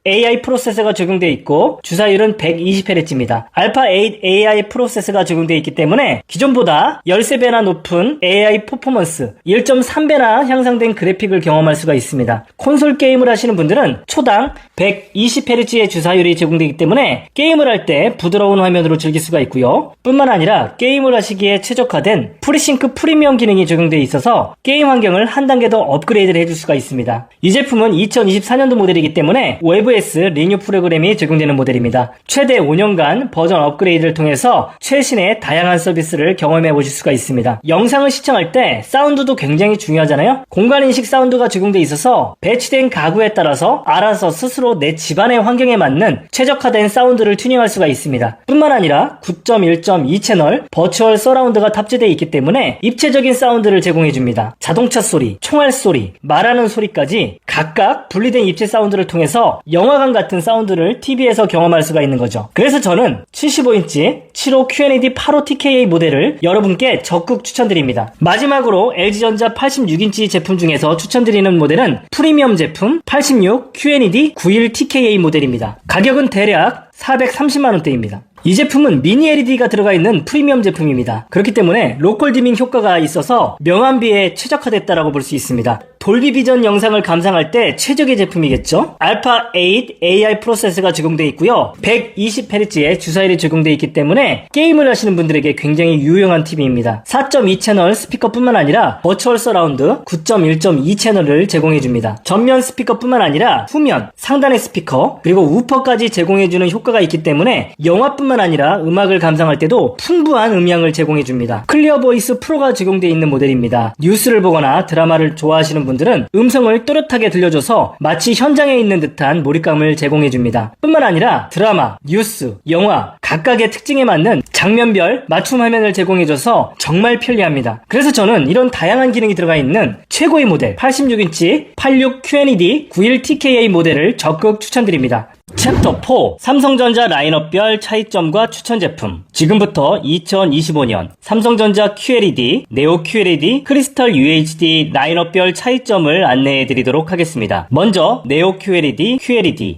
AI 프로세서가 적용되어 있고 주사율은 120Hz입니다. 알파 8 AI 프로세서가 적용되어 있기 때문에 기존보다 13배나 높은 AI 퍼포먼스, 1.3배나 향상된 그래픽을 경험할 수가 있습니다. 콘솔 게임을 하시는 분들은 초당 120Hz의 주사율이 제공되기 때문에 게임을 할 때 부드러운 화면으로 즐길 수가 있고요. 뿐만 아니라 게임을 하시기에 최적화된 프리싱크 프리미엄 기능이 적용되어 있어서 게임 환경을 한 단계 더 업그레이드를 해줄 수가 있습니다. 이 제품은 2024년도 모델이기 때문에 WebOS 리뉴 프로그램이 적용되는 모델입니다. 최대 5년간 버전 업그레이드를 통해서 최신의 다양한 서비스를 경험해 보실 수가 있습니다. 영상을 시청할 때 사운드도 굉장히 중요하잖아요. 공간인식 사운드가 적용되어 있어서 배치된 가구에 따라서 알아서 스스로 내 집안의 환경에 맞는 최적화된 사운드를 튜닝할 수가 있습니다. 뿐만 아니라 9.1.2 채널 버추얼 서라운드가 탑재되어 있기 때문에 입체적인 사운드를 제공해줍니다. 자동차 소리, 총알 소리, 말하는 소리까지 각각 분리된 입체 사운드를 통해서 영화관 같은 사운드를 TV에서 경험할 수가 있는 거죠. 그래서 저는 75인치 75 QNED 85 TKA 모델을 여러분께 적극 추천드립니다. 마지막으로 LG전자 86인치 제품 중에서 추천드리는 모델은 프리미엄 제품 86 QNED 91 TKA 모델입니다. 가격은 대략 430만원대입니다. 이 제품은 미니 LED가 들어가 있는 프리미엄 제품입니다. 그렇기 때문에 로컬 디밍 효과가 있어서 명암비에 최적화됐다라고 볼 수 있습니다. 돌비 비전 영상을 감상할 때 최적의 제품이겠죠? 알파 8 AI 프로세서가 적용되어 있고요. 120Hz의 주사율이 적용되어 있기 때문에 게임을 하시는 분들에게 굉장히 유용한 팁입니다. 4.2 채널 스피커뿐만 아니라 버추얼 서라운드 9.1.2 채널을 제공해줍니다. 전면 스피커뿐만 아니라 후면, 상단의 스피커, 그리고 우퍼까지 제공해주는 효과가 있기 때문에 영화뿐만 아니라 음악을 감상할 때도 풍부한 음향을 제공해줍니다. 클리어 보이스 프로가 적용되어 있는 모델입니다. 뉴스를 보거나 드라마를 좋아하시는 분들은 음성을 또렷하게 들려줘서 마치 현장에 있는 듯한 몰입감을 제공해줍니다. 뿐만 아니라 드라마, 뉴스, 영화 각각의 특징에 맞는 장면별 맞춤 화면을 제공해줘서 정말 편리합니다. 그래서 저는 이런 다양한 기능이 들어가 있는 최고의 모델 86인치 86 QNED 91 TKA 모델을 적극 추천드립니다. 챕터 4 삼성전자 라인업별 차이점과 추천 제품. 지금부터 2025년 삼성전자 QLED, 네오 QLED, 크리스탈 UHD 라인업별 차이점을 안내해 드리도록 하겠습니다. 먼저 네오 QLED,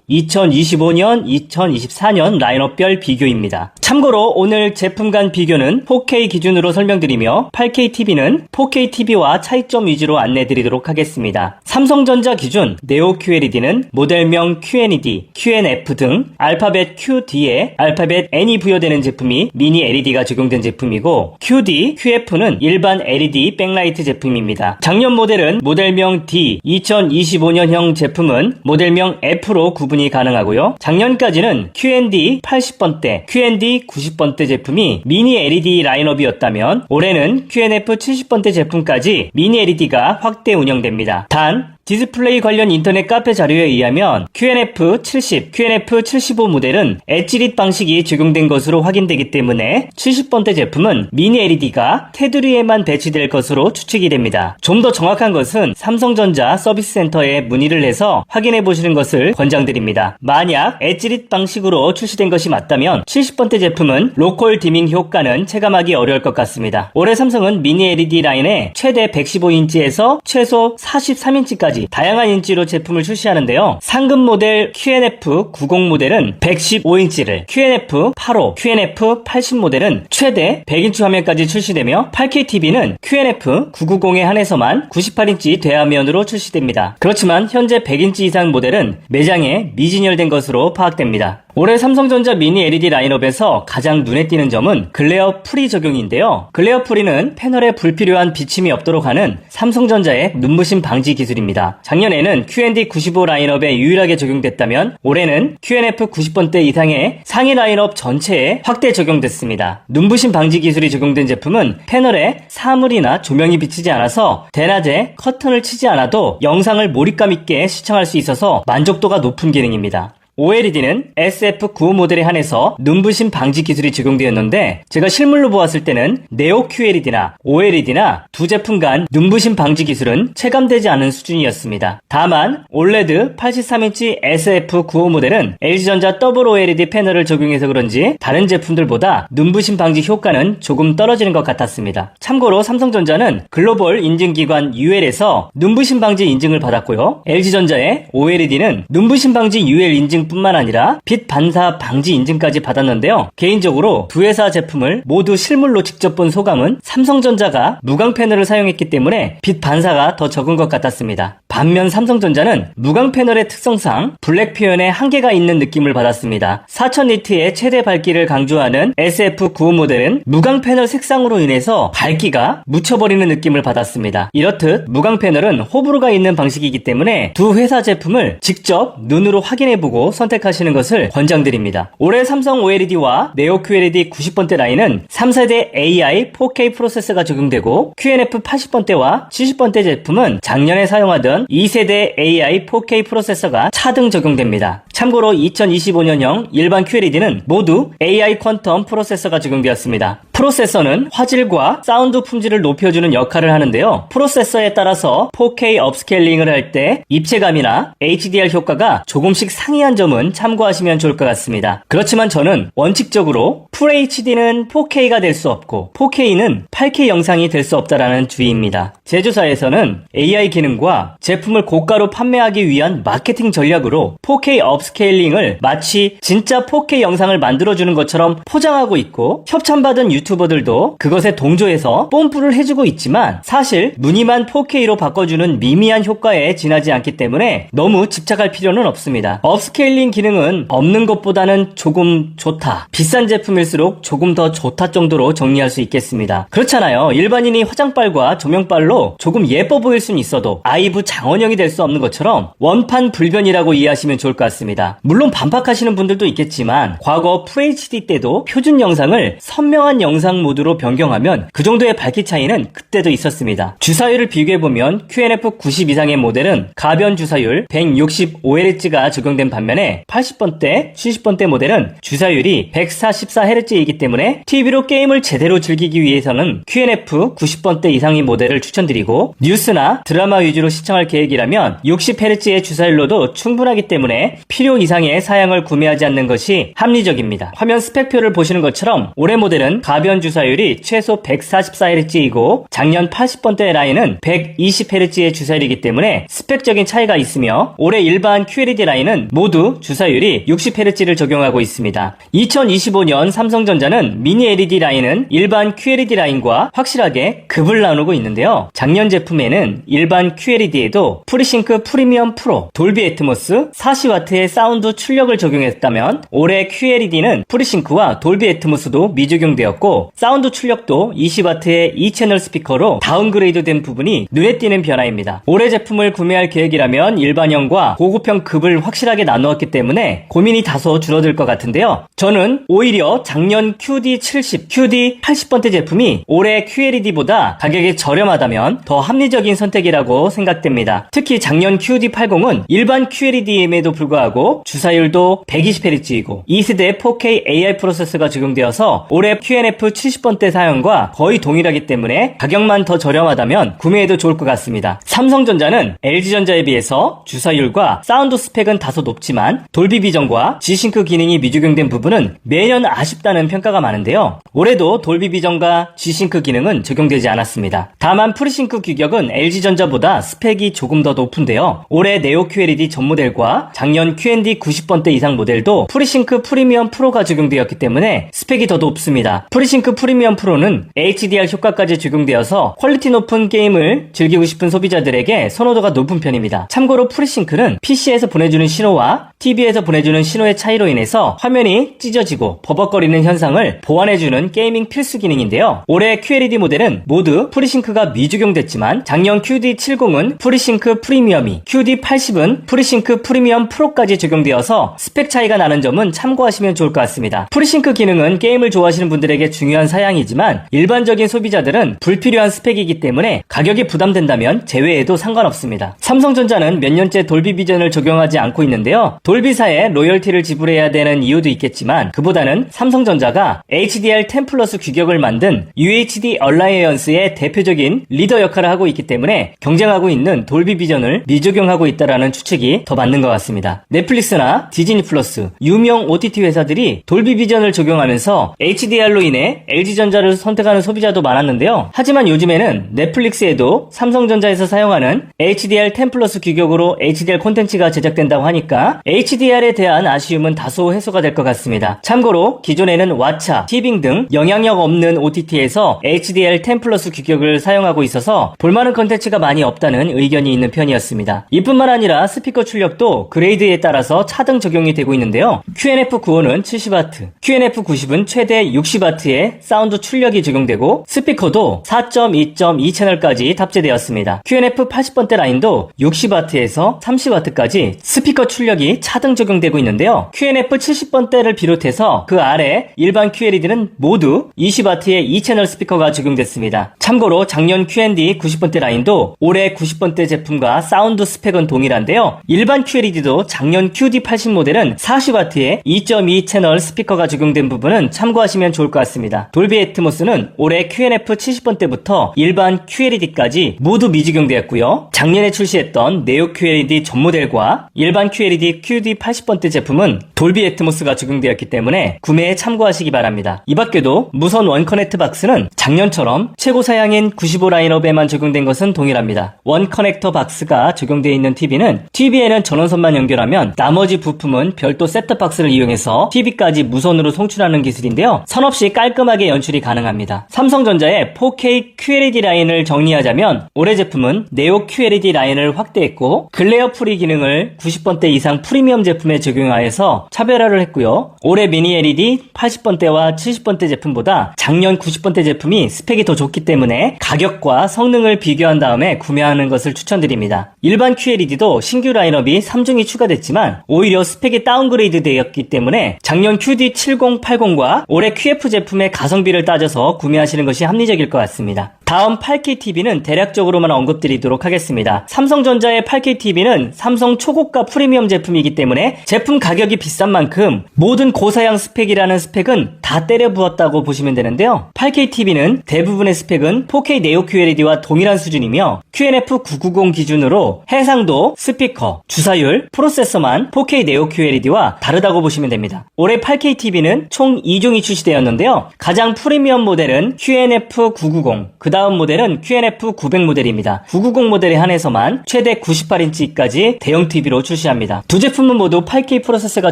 2025년, 2024년 라인업별 비교입니다. 참고로 오늘 제품 간 비교는 4K 기준으로 설명드리며 8K TV는 4K TV와 차이점 위주로 안내 드리도록 하겠습니다. 삼성전자 기준 네오 QLED는 모델명 QNED, QNF 등 알파벳 Q 뒤에 알파벳 N이 부여되는 제품이 미니 LED가 적용된 제품이고 QD, QF는 일반 LED 백라이트 제품입니다. 작년 모델은 모델명 D, 2025년형 제품은 모델명 F로 구분이 가능하고요. 작년까지는 QND 80번대, QND 90번대 제품이 미니 LED 라인업이었다면 올해는 QNF 70번대 제품까지 미니 LED가 확대 운영됩니다. 단 디스플레이 관련 인터넷 카페 자료에 의하면 QNF 70, QNF 75 모델은 엣지릿 방식이 적용된 것으로 확인되기 때문에 70번대 제품은 미니 LED가 테두리에만 배치될 것으로 추측이 됩니다. 좀 더 정확한 것은 삼성전자 서비스 센터에 문의를 해서 확인해 보시는 것을 권장드립니다. 만약 엣지릿 방식으로 출시된 것이 맞다면 70번대 제품은 로컬 디밍 효과는 체감하기 어려울 것 같습니다. 올해 삼성은 미니 LED 라인에 최대 115인치에서 최소 43인치까지 다양한 인치로 제품을 출시하는데요. 상급 모델 QNF 90 모델은 115인치를, QNF 85, QNF 80 모델은 최대 100인치 화면까지 출시되며 8K TV는 QNF 990에 한해서만 98인치 대화면으로 출시됩니다. 그렇지만 현재 100인치 이상 모델은 매장에 미진열된 것으로 파악됩니다. 올해 삼성전자 미니 LED 라인업에서 가장 눈에 띄는 점은 글레어 프리 적용인데요. 글레어 프리는 패널에 불필요한 비침이 없도록 하는 삼성전자의 눈부심 방지 기술입니다. 작년에는 QND 95 라인업에 유일하게 적용됐다면 올해는 QNF 90번대 이상의 상위 라인업 전체에 확대 적용됐습니다. 눈부심 방지 기술이 적용된 제품은 패널에 사물이나 조명이 비치지 않아서 대낮에 커튼을 치지 않아도 영상을 몰입감 있게 시청할 수 있어서 만족도가 높은 기능입니다. OLED는 SF95 모델에 한해서 눈부심 방지 기술이 적용되었는데 제가 실물로 보았을 때는 네오 QLED나 OLED나 두 제품 간 눈부심 방지 기술은 체감되지 않은 수준이었습니다. 다만 OLED 83인치 SF95 모델은 LG전자 더블 OLED 패널을 적용해서 그런지 다른 제품들보다 눈부심 방지 효과는 조금 떨어지는 것 같았습니다. 참고로 삼성전자는 글로벌 인증기관 UL에서 눈부심 방지 인증을 받았고요. LG전자의 OLED는 눈부심 방지 UL 인증뿐만 아니라 빛 반사 방지 인증까지 받았는데요. 개인적으로 두 회사 제품을 모두 실물로 직접 본 소감은 삼성전자가 무광 패널을 사용했기 때문에 빛 반사가 더 적은 것 같았습니다. 반면 삼성전자는 무광 패널의 특성상 블랙 표현에 한계가 있는 느낌을 받았습니다. 4000니트의 최대 밝기를 강조하는 SF95 모델은 무광 패널 색상으로 인해서 밝기가 묻혀버리는 느낌을 받았습니다. 이렇듯 무광 패널은 호불호가 있는 방식이기 때문에 두 회사 제품을 직접 눈으로 확인해보고 선택하시는 것을 권장드립니다. 올해 삼성 OLED와 네오 QLED 90번대 라인은 3세대 AI 4K 프로세서가 적용되고 QNF 80번대와 70번대 제품은 작년에 사용하던 2세대 AI 4K 프로세서가 차등 적용됩니다. 참고로 2025년형 일반 QLED는 모두 AI 퀀텀 프로세서가 적용되었습니다. 프로세서는 화질과 사운드 품질을 높여주는 역할을 하는데요. 프로세서에 따라서 4K 업스케일링을 할 때 입체감이나 HDR 효과가 조금씩 상이한 점은 참고하시면 좋을 것 같습니다. 그렇지만 저는 원칙적으로 FHD는 4K가 될 수 없고 4K는 8K 영상이 될 수 없다라는 주의입니다. 제조사에서는 AI 기능과 제품을 고가로 판매하기 위한 마케팅 전략으로 4K 업스케일링을 마치 진짜 4K 영상을 만들어주는 것처럼 포장하고 있고 협찬받은 유튜버들도 그것에 동조해서 뽐뿌를 해주고 있지만 사실 무늬만 4K로 바꿔주는 미미한 효과에 지나지 않기 때문에 너무 집착할 필요는 없습니다. 업스케일링 기능은 없는 것보다는 조금 좋다. 비싼 제품일수록 조금 더 좋다 정도로 정리할 수 있겠습니다. 그렇잖아요. 일반인이 화장빨과 조명빨로 조금 예뻐 보일 수는 있어도 아이브 장원영이 될 수 없는 것처럼 원판 불변이라고 이해하시면 좋을 것 같습니다. 물론 반박하시는 분들도 있겠지만 과거 FHD 때도 표준 영상을 선명한 영상 모드로 변경하면 그 정도의 밝기 차이는 그때도 있었습니다. 주사율을 비교해보면 QNF 90 이상의 모델은 가변 주사율 165Hz가 적용된 반면에 80번대, 70번대 모델은 주사율이 144Hz이기 때문에 TV로 게임을 제대로 즐기기 위해서는 QNF 90번대 이상의 모델을 추천드리고 뉴스나 드라마 위주로 시청할 계획이라면 60Hz의 주사율로도 충분하기 때문에 필요 이상의 사양을 구매하지 않는 것이 합리적입니다. 화면 스펙표를 보시는 것처럼 올해 모델은 가변 주사율이 최소 144Hz이고 작년 80번대 라인은 120Hz의 주사율이기 때문에 스펙적인 차이가 있으며 올해 일반 QLED 라인은 모두 주사율이 60Hz를 적용하고 있습니다. 2025년 삼성전자는 미니 LED 라인은 일반 QLED 라인과 확실하게 급을 나누고 있는데요. 작년 제품에는 일반 QLED에도 프리싱크 프리미엄 프로, 돌비 애트모스 40W의 사운드 출력을 적용했다면 올해 QLED는 프리싱크와 돌비 애트모스도 미적용되었고 사운드 출력도 20W의 2채널 스피커로 다운그레이드된 부분이 눈에 띄는 변화입니다. 올해 제품을 구매할 계획이라면 일반형과 고급형 급을 확실하게 나누었기 때문에 고민이 다소 줄어들 것 같은데요. 저는 오히려 작년 QD70, QD80번대 제품이 올해 QLED보다 가격이 저렴하다면 더 합리적인 선택이라고 생각됩니다. 특히 작년 QD80은 일반 QLED임에도 불구하고 주사율도 120Hz이고 2세대 4K AI 프로세서가 적용되어서 올해 QNF 70번대 사양과 거의 동일하기 때문에 가격만 더 저렴하다면 구매해도 좋을 것 같습니다. 삼성전자는 LG전자에 비해서 주사율과 사운드 스펙은 다소 높지만 돌비 비전과 G싱크 기능이 미적용된 부분은 매년 아쉽다는 평가가 많은데요. 올해도 돌비 비전과 G싱크 기능은 적용되지 않았습니다. 다만 프리싱크 규격은 LG전자보다 스펙이 조금 더 높은데요. 올해 네오 QLED 전 모델과 작년 QND 90번대 이상 모델도 프리싱크 프리미엄 프로가 적용되었기 때문에 스펙이 더 높습니다. 프리싱크 프리미엄 프로는 HDR 효과까지 적용되어서 퀄리티 높은 게임을 즐기고 싶은 소비자들에게 선호도가 높은 편입니다. 참고로 프리싱크는 PC에서 보내주는 신호와 TV에서 보내주는 신호의 차이로 인해서 화면이 찢어지고 버벅거리는 있는 현상을 보완해주는 게이밍 필수 기능인데요. 올해 QLED 모델은 모두 프리싱크가 미적용됐지만 작년 QD70은 프리싱크 프리미엄이, QD80은 프리싱크 프리미엄 프로까지 적용되어서 스펙 차이가 나는 점은 참고하시면 좋을 것 같습니다. 프리싱크 기능은 게임을 좋아하시는 분들에게 중요한 사양이지만 일반적인 소비자들은 불필요한 스펙이기 때문에 가격이 부담된다면 제외해도 상관없습니다. 삼성전자는 몇 년째 돌비 비전을 적용하지 않고 있는데요. 돌비사에 로열티를 지불해야 되는 이유도 있겠지만 그보다는 삼성전자가 HDR10 플러스 규격을 만든 UHD 얼라이언스의 대표적인 리더 역할을 하고 있기 때문에 경쟁하고 있는 돌비 비전을 미적용하고 있다라는 추측이 더 맞는 것 같습니다. 넷플릭스나 디즈니 플러스, 유명 OTT 회사들이 돌비 비전을 적용하면서 HDR로 인해 LG전자를 선택하는 소비자도 많았는데요. 하지만 요즘에는 넷플릭스에도 삼성전자에서 사용하는 HDR10 플러스 규격으로 HDR 콘텐츠가 제작된다고 하니까 HDR에 대한 아쉬움은 다소 해소가 될 것 같습니다. 참고로 기존에는 왓챠, 티빙 등 영향력 없는 OTT에서 HDR10 플러스 규격을 사용하고 있어서 볼만한 콘텐츠가 많이 없다는 의견이 있는 편이었습니다. 이뿐만 아니라 스피커 출력도 그레이드에 따라서 차등 적용이 되고 있는데요. QNF95는 70W, QNF90은 최대 60W의 사운드 출력이 적용되고 스피커도 4.2.2 채널까지 탑재되었습니다. QNF80번대 라인도 60W에서 30W까지 스피커 출력이 차등 적용되고 있는데요. QNF70번대를 비롯해서 그 아래 일반 QLED는 모두 20W의 2채널 스피커가 적용됐습니다. 참고로 작년 QND 90번대 라인도 올해 90번대 제품과 사운드 스펙은 동일한데요. 일반 QLED도 작년 QD80 모델은 40W의 2.2 채널 스피커가 적용된 부분은 참고하시면 좋을 것 같습니다. 돌비 애트모스는 올해 QNF 70번대부터 일반 QLED까지 모두 미적용되었고요. 작년에 출시했던 네오 QLED 전 모델과 일반 QLED QD 80번대 제품은 돌비 애트모스가 적용되었기 때문에 구매에 참고하시기 바랍니다. 이 밖에도 무선 원 커넥트 박스는 작년처럼 최고 사양인 95 라인업에만 적용된 것은 동일합니다. 원 커넥터 박스가 적용되어 있는 TV는 TV에는 전원선만 연결하면 나머지 부품은 별도 셋톱 박스를 이용해서 TV까지 무선으로 송출하는 기술인데요. 선 없이 깔끔하게 연출이 가능합니다. 삼성전자의 4K QLED 라인을 정리하자면 올해 제품은 네오 QLED 라인을 확대했고 글레어 프리 기능을 90번대 이상 프리미엄 제품에 적용하여서 차별화를 했고요. 올해 미니 LED 80번대와 70번대 제품보다 작년 90번대 제품이 스펙이 더 좋기 때문에 가격과 성능을 비교한 다음에 구매하는 것을 추천드립니다. 일반 QLED도 신규 라인업이 3중이 추가됐지만 오히려 스펙이 다운그레이드 되었기 때문에 작년 QD7080과 올해 QF 제품의 가성비를 따져서 구매하시는 것이 합리적일 것 같습니다. 다음 8K TV는 대략적으로만 언급드리도록 하겠습니다. 삼성전자의 8K TV는 삼성 초고가 프리미엄 제품이기 때문에 제품 가격이 비싼 만큼 모든 고사양 스펙이라는 스펙은 다 때려 부었다고 보시면 되는데요. 8K TV는 대부분의 스펙은 4K 네오 QLED와 동일한 수준이며 QNF990 기준으로 해상도, 스피커, 주사율, 프로세서만 4K 네오 QLED와 다르다고 보시면 됩니다. 올해 8K TV는 총 2종이 출시되었는데요. 가장 프리미엄 모델은 QNF990, 그 다음 모델은 QNF900 모델입니다. 990 모델에 한해서만 최대 98인치까지 대형 TV로 출시합니다. 두 제품은 모두 8K 프로세서가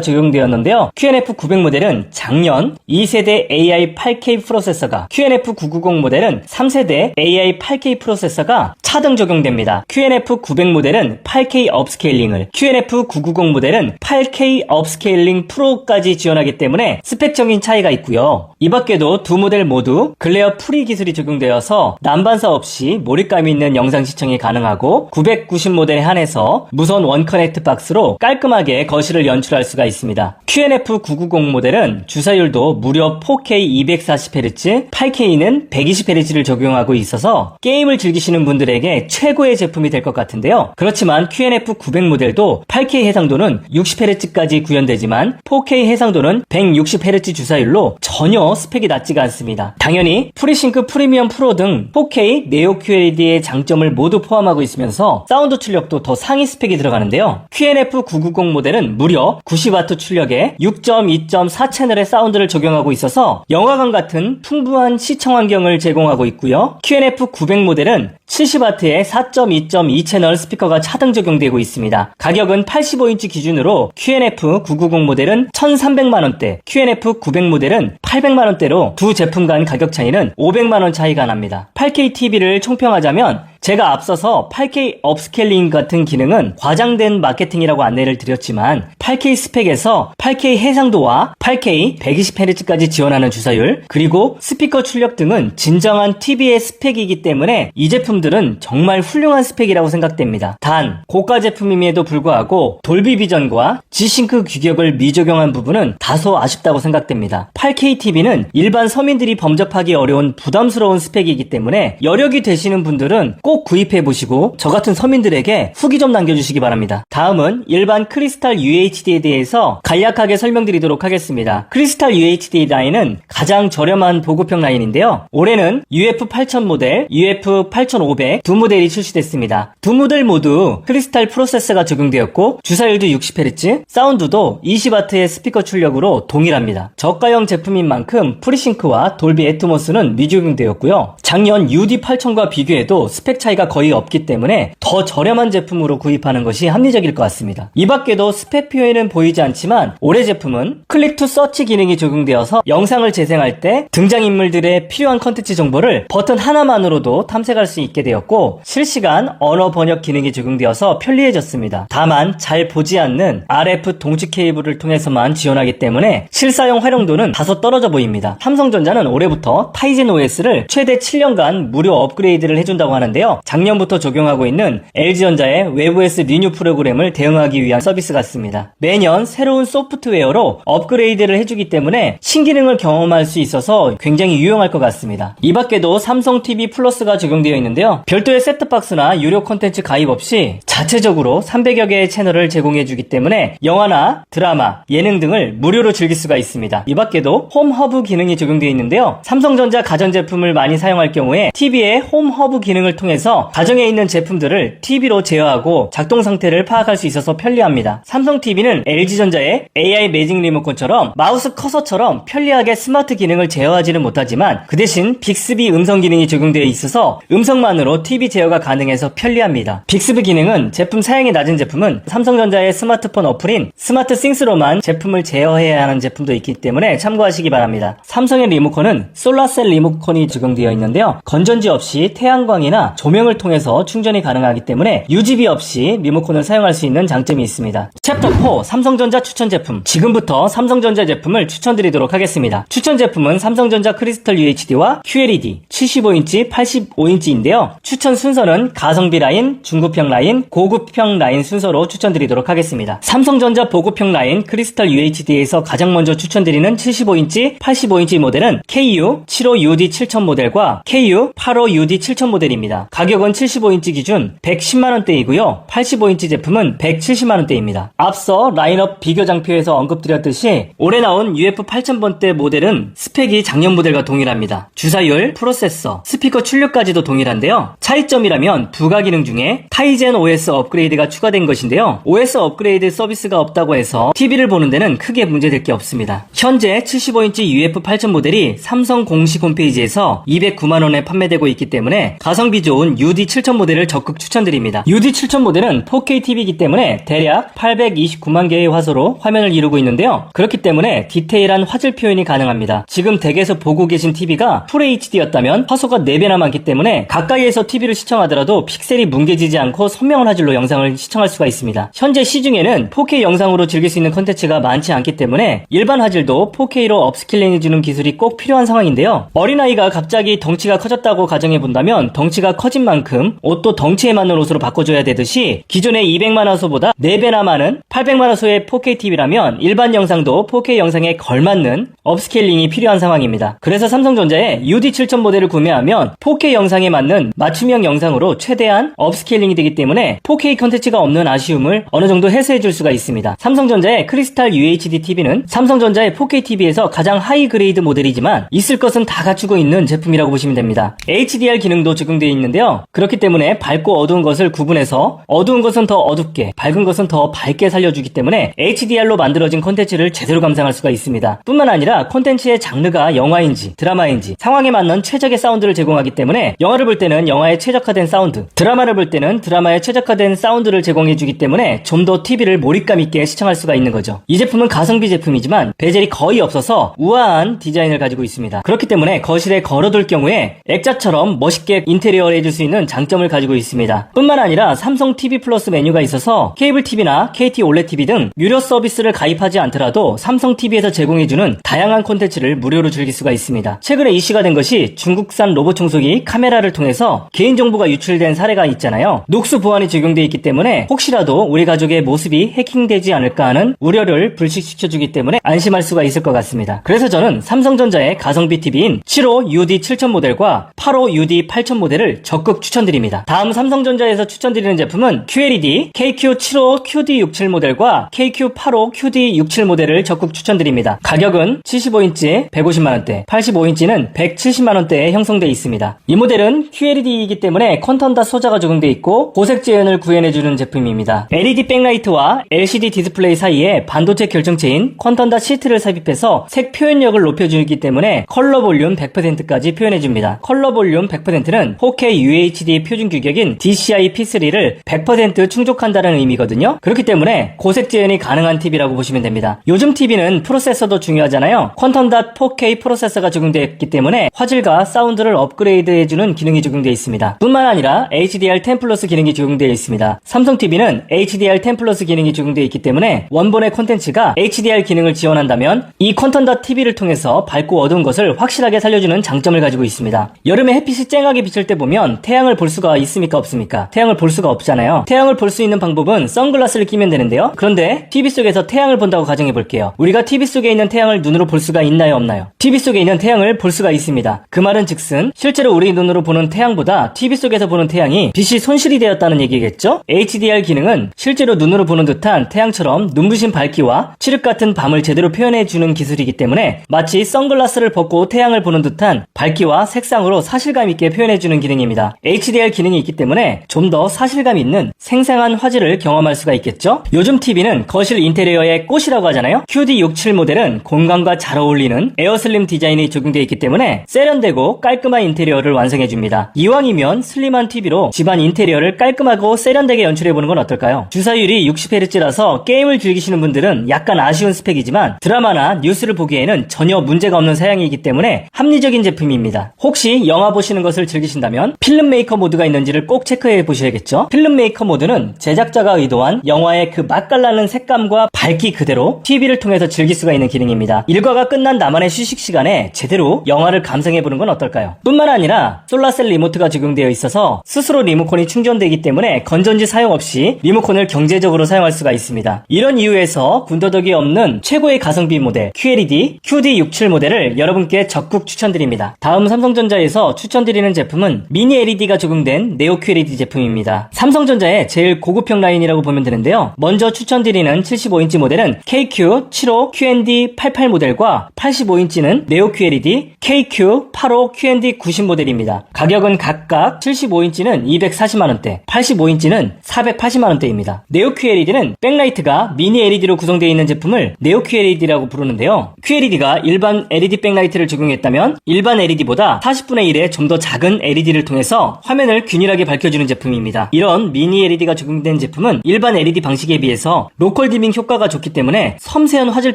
적용되었는데요. QNF900 모델은 작년 2세대 AI 8K 프로세서가, QNF990 모델은 3세대 AI 8K 프로세서가 차등 적용됩니다. QNF900 모델은 8K 업스케일링을, QNF990 모델은 8K 업스케일링 프로까지 지원하기 때문에 스펙적인 차이가 있고요. 이 밖에도 두 모델 모두 글레어 프리 기술이 적용되어서 난반사 없이 몰입감 있는 영상 시청이 가능하고 990 모델에 한해서 무선 원 커넥트 박스로 깔끔하게 거실을 연출할 수가 있습니다. QNF990 모델은 주사율도 무려 4K 240Hz, 8K는 120Hz를 적용하고 있어서 게임을 즐기시는 분들에게 최고의 제품이 될 것 같은데요. 그렇지만 QNF900 모델도 8K 해상도는 60Hz까지 구현되지만 4K 해상도는 160Hz 주사율로 전혀 스펙이 낮지가 않습니다. 당연히 프리싱크 프리미엄 프로 등 4K 네오 QLED의 장점을 모두 포함하고 있으면서 사운드 출력도 더 상위 스펙이 들어가는데요. QNF990 모델은 무려 90W 출력에 6.2.4 채널의 사운드를 적용하고 있어서 영화관 같은 풍부한 시청 환경을 제공하고 있고요. QNF900 모델은 70W의 4.2.2 채널 스피커가 차등 적용되고 있습니다. 가격은 85인치 기준으로 QNF990 모델은 1,300만원대, QNF900 모델은 800만원대로 두 제품 간 가격 차이는 500만원 차이가 납니다. 8K TV를 총평하자면 제가 앞서서 8K 업스케일링 같은 기능은 과장된 마케팅이라고 안내를 드렸지만 8K 스펙에서 8K 해상도와 8K 120Hz까지 지원하는 주사율, 그리고 스피커 출력 등은 진정한 TV의 스펙이기 때문에 이 제품들은 정말 훌륭한 스펙이라고 생각됩니다. 단 고가 제품임에도 불구하고 돌비 비전과 G싱크 규격을 미적용한 부분은 다소 아쉽다고 생각됩니다. 8K TV는 일반 서민들이 범접하기 어려운 부담스러운 스펙이기 때문에 여력이 되시는 분들은 꼭 구입해보시고 저 같은 서민들에게 후기 좀 남겨주시기 바랍니다. 다음은 일반 크리스탈 UHD에 대해서 간략하게 설명드리도록 하겠습니다. 크리스탈 UHD 라인은 가장 저렴한 보급형 라인인데요. 올해는 UF8000 모델, UF8500 두 모델이 출시됐습니다. 두 모델 모두 크리스탈 프로세서가 적용되었고 주사율도 60Hz, 사운드도 20W의 스피커 출력으로 동일합니다. 저가형 제품인 만큼 프리싱크와 돌비 애트모스는 미적용되었고요. 작년 UD8000과 비교해도 스펙 차이가 거의 없기 때문에 더 저렴한 제품으로 구입하는 것이 합리적일 것 같습니다. 이 밖에도 스펙 표에는 보이지 않지만 올해 제품은 클릭 투 서치 기능이 적용되어서 영상을 재생할 때 등장인물들의 필요한 컨텐츠 정보를 버튼 하나만으로도 탐색할 수 있게 되었고 실시간 언어 번역 기능이 적용되어서 편리해졌습니다. 다만 잘 보지 않는 RF 동치 케이블을 통해서만 지원하기 때문에 실사용 활용도는 다소 떨어져 보입니다. 삼성전자는 올해부터 타이젠 OS를 최대 7년간 무료 업그레이드를 해준다고 하는데요. 작년부터 적용하고 있는 LG전자의 외부에스 리뉴 프로그램을 대응하기 위한 서비스 같습니다. 매년 새로운 소프트웨어로 업그레이드를 해주기 때문에 신기능을 경험할 수 있어서 굉장히 유용할 것 같습니다. 이 밖에도 삼성 TV 플러스가 적용되어 있는데요. 별도의 셋톱박스나 유료 콘텐츠 가입 없이 자체적으로 300여 개의 채널을 제공해주기 때문에 영화나 드라마, 예능 등을 무료로 즐길 수가 있습니다. 이 밖에도 홈 허브 기능이 적용되어 있는데요. 삼성전자 가전제품을 많이 사용할 경우에 TV의 홈 허브 기능을 통해서 가정에 있는 제품들을 TV로 제어하고 작동 상태를 파악할 수 있어서 편리합니다. 삼성 TV는 LG전자의 AI 매직 리모컨처럼 마우스 커서처럼 편리하게 스마트 기능을 제어하지는 못하지만 그 대신 빅스비 음성 기능이 적용되어 있어서 음성만으로 TV 제어가 가능해서 편리합니다. 빅스비 기능은 제품 사양이 낮은 제품은 삼성전자의 스마트폰 어플인 스마트 싱스로만 제품을 제어해야 하는 제품도 있기 때문에 참고하시기 바랍니다. 삼성의 리모컨은 솔라셀 리모컨이 적용되어 있는데요. 건전지 없이 태양광이나 조명을 통해서 충전이 가능하기 때문에 UGB 없이 리모컨을 사용할 수 있는 장점이 있습니다. 챕터 4 삼성전자 추천 제품. 지금부터 삼성전자 제품을 추천드리도록 하겠습니다. 추천 제품은 삼성전자 크리스탈 UHD와 QLED 75인치, 85인치인데요. 추천 순서는 가성비 라인, 중급형 라인, 고급형 라인 순서로 추천드리도록 하겠습니다. 삼성전자 보급형 라인 크리스탈 UHD에서 가장 먼저 추천드리는 75인치, 85인치 모델은 KU75UD7000 모델과 KU85UD7000 모델입니다. 가격은 75인치 기준 110만원대이고요. 85인치 제품은 170만원대입니다. 앞서 라인업 비교 장표에서 언급드렸듯이 올해 나온 UF8000번대 모델은 스펙이 작년 모델과 동일합니다. 주사율, 프로세서, 스피커 출력까지도 동일한데요. 차이점이라면 부가 기능 중에 타이젠 OS 업그레이드가 추가된 것인데요. OS 업그레이드 서비스가 없다고 해서 TV를 보는 데는 크게 문제될 게 없습니다. 현재 75인치 UF8000 모델이 삼성 공식 홈페이지에서 209만원에 판매되고 있기 때문에 가성비 좋은 UD7000 모델을 적극 추천드립니다. UD7000 모델은 4K TV이기 때문에 대략 829만 개의 화소로 화면을 이루고 있는데요. 그렇기 때문에 디테일한 화질 표현이 가능합니다. 지금 댁에서 보고 계신 TV가 FHD였다면 화소가 4배나 많기 때문에 가까이에서 TV를 시청하더라도 픽셀이 뭉개지지 않고 선명한 화질로 영상을 시청할 수가 있습니다. 현재 시중에는 4K 영상으로 즐길 수 있는 콘텐츠가 많지 않기 때문에 일반 화질도 4K로 업스케일링해주는 기술이 꼭 필요한 상황인데요. 어린아이가 갑자기 덩치가 커졌다고 가정해본다면 덩치가 커진 만큼 옷도 덩치에 맞는 옷으로 바꿔줘야 되듯이 기존의 200만 화소보다 4배나 많은 800만 화소의 4K TV라면 일반 영상도 4K 영상에 걸맞는 업스케일링이 필요한 상황입니다. 그래서 삼성전자의 UD7000 모델을 구매하면 4K 영상에 맞는 맞춤형 영상으로 최대한 업스케일링이 되기 때문에 4K 컨텐츠가 없는 아쉬움을 어느 정도 해소해줄 수가 있습니다. 삼성전자의 크리스탈 UHD TV는 삼성전자의 4K TV에서 가장 하이 그레이드 모델이지만 있을 것은 다 갖추고 있는 제품이라고 보시면 됩니다. HDR 기능도 적용되어 있는데요. 그렇기 때문에 밝고 어두운 것을 구분해서 어두운 것은 더 어둡게, 밝은 것은 더 밝게 살려주기 때문에 HDR로 만들어진 콘텐츠를 제대로 감상할 수가 있습니다. 뿐만 아니라 콘텐츠의 장르가 영화인지 드라마인지 상황에 맞는 최적의 사운드를 제공하기 때문에 영화를 볼 때는 영화에 최적화된 사운드, 드라마를 볼 때는 드라마에 최적화된 사운드를 제공해주기 때문에 좀 더 TV를 몰입감 있게 시청할 수가 있는 거죠. 이 제품은 가성비 제품이지만 베젤이 거의 없어서 우아한 디자인을 가지고 있습니다. 그렇기 때문에 거실에 걸어둘 경우에 액자처럼 멋있게 인테리어를 해줄 수 있는 장점을 가지고 있습니다. 뿐만 아니라 삼성 TV 플러스 메뉴가 있어서 케이블 TV나 KT 올레드 TV 등 유료 서비스를 가입하지 않더라도 삼성 TV에서 제공해주는 다양한 콘텐츠를 무료로 즐길 수가 있습니다. 최근에 이슈가 된 것이 중국산 로봇 청소기 카메라를 통해서 개인정보가 유출된 사례가 있잖아요. 녹수 보안이 적용되어 있기 때문에 혹시라도 우리 가족의 모습이 해킹되지 않을까 하는 우려를 불식시켜주기 때문에 안심할 수가 있을 것 같습니다. 그래서 저는 삼성전자의 가성비 TV인 75 UD 7000 모델과 85 UD 8000 모델을 적극 추천드립니다. 다음 삼성전자에서 추천드리는 제품은 QLED KQ75 QD67 모델과 KQ85 QD67 모델을 적극 추천드립니다. 가격은 75인치 150만원대, 85인치는 170만원대에 형성되어 있습니다. 이 모델은 QLED이기 때문에 컨턴다 소자가 적용되어 있고 고색 재현을 구현해주는 제품입니다. LED 백라이트와 LCD 디스플레이 사이에 반도체 결정체인 컨턴다 시트를 삽입해서 색 표현력을 높여주기 때문에 컬러 볼륨 100%까지 표현해줍니다. 컬러 볼륨 100%는 4K UHD 표준 규격인 DCI P3를 100% 충족한다는 의미거든요. 그렇기 때문에 고색 재현이 가능한 TV라고 보시면 됩니다. 요즘 TV는 프로세서도 중요하잖아요. 퀀텀닷 4K 프로세서가 적용되어 있기 때문에 화질과 사운드를 업그레이드해주는 기능이 적용되어 있습니다. 뿐만 아니라 HDR10 플러스 기능이 적용되어 있습니다. 삼성 TV는 HDR10 플러스 기능이 적용되어 있기 때문에 원본의 콘텐츠가 HDR 기능을 지원한다면 이 퀀텀닷 TV를 통해서 밝고 어두운 것을 확실하게 살려주는 장점을 가지고 있습니다. 여름에 햇빛이 쨍하게 비칠 때 보면 태양을 볼 수가 있습니까 없습니까? 태양을 볼 수가 없잖아요. 태양을 볼 수 있는 방법은 선글라스를 끼면 되는데요. 그런데 TV 속에서 태양을 본다고 가정해 볼게요. 우리가 TV 속에 있는 태양을 눈으로 볼 수가 있나요 없나요? TV 속에 있는 태양을 볼 수가 있습니다. 그 말은 즉슨 실제로 우리 눈으로 보는 태양보다 TV 속에서 보는 태양이 빛이 손실이 되었다는 얘기겠죠? HDR 기능은 실제로 눈으로 보는 듯한 태양처럼 눈부신 밝기와 칠흑 같은 밤을 제대로 표현해주는 기술이기 때문에 마치 선글라스를 벗고 태양을 보는 듯한 밝기와 색상으로 사실감 있게 표현해주는 기능입니다. HDR 기능이 있기 때문에 좀 더 사실감 있는 생생한 화질을 경험할 수가 있겠죠? 요즘 TV는 거실 인테리어의 꽃이라고 하잖아요? QD67 모델은 공간과 잘 어울리는 에어슬림 디자인이 적용되어 있기 때문에 세련되고 깔끔한 인테리어를 완성해줍니다. 이왕이면 슬림한 TV로 집안 인테리어를 깔끔하고 세련되게 연출해보는 건 어떨까요? 주사율이 60Hz라서 게임을 즐기시는 분들은 약간 아쉬운 스펙이지만 드라마나 뉴스를 보기에는 전혀 문제가 없는 사양이기 때문에 합리적인 제품입니다. 혹시 영화 보시는 것을 즐기신다면 필름 메이커 모드가 있는지를 꼭 체크해 보셔야겠죠? 필름 메이커 모드는 제작자가 의도한 영화의 그 맛깔나는 색감과 밝기 그대로 TV를 통해서 즐길 수가 있는 기능입니다. 일과가 끝난 나만의 휴식 시간에 제대로 영화를 감상해보는 건 어떨까요? 뿐만 아니라 솔라셀 리모트가 적용되어 있어서 스스로 리모컨이 충전되기 때문에 건전지 사용 없이 리모컨을 경제적으로 사용할 수가 있습니다. 이런 이유에서 군더더기 없는 최고의 가성비 모델 QLED QD67 모델을 여러분께 적극 추천드립니다. 다음 삼성전자에서 추천드리는 제품은 미니 LED가 적용된 네오 QLED 제품입니다. 삼성전자의 제일 고급형 라인이라고 보면 되는데요. 먼저 추천드리는 75인치 모델은 KQ75 QND88 모델과 85인치는 네오 QLED KQ85 QND90 모델입니다. 가격은 각각 75인치는 240만원대, 85인치는 480만원대입니다. 네오 QLED는 백라이트가 미니 LED로 구성되어 있는 제품을 네오 QLED라고 부르는데요. QLED가 일반 LED 백라이트를 적용했다면 일반 LED보다 40분의 1의 좀 더 작은 LED를 통해서 화면을 균일하게 밝혀주는 제품입니다. 이런 미니 LED가 적용된 제품은 일반 LED 방식에 비해서 로컬 디밍 효과가 좋기 때문에 섬세한 화질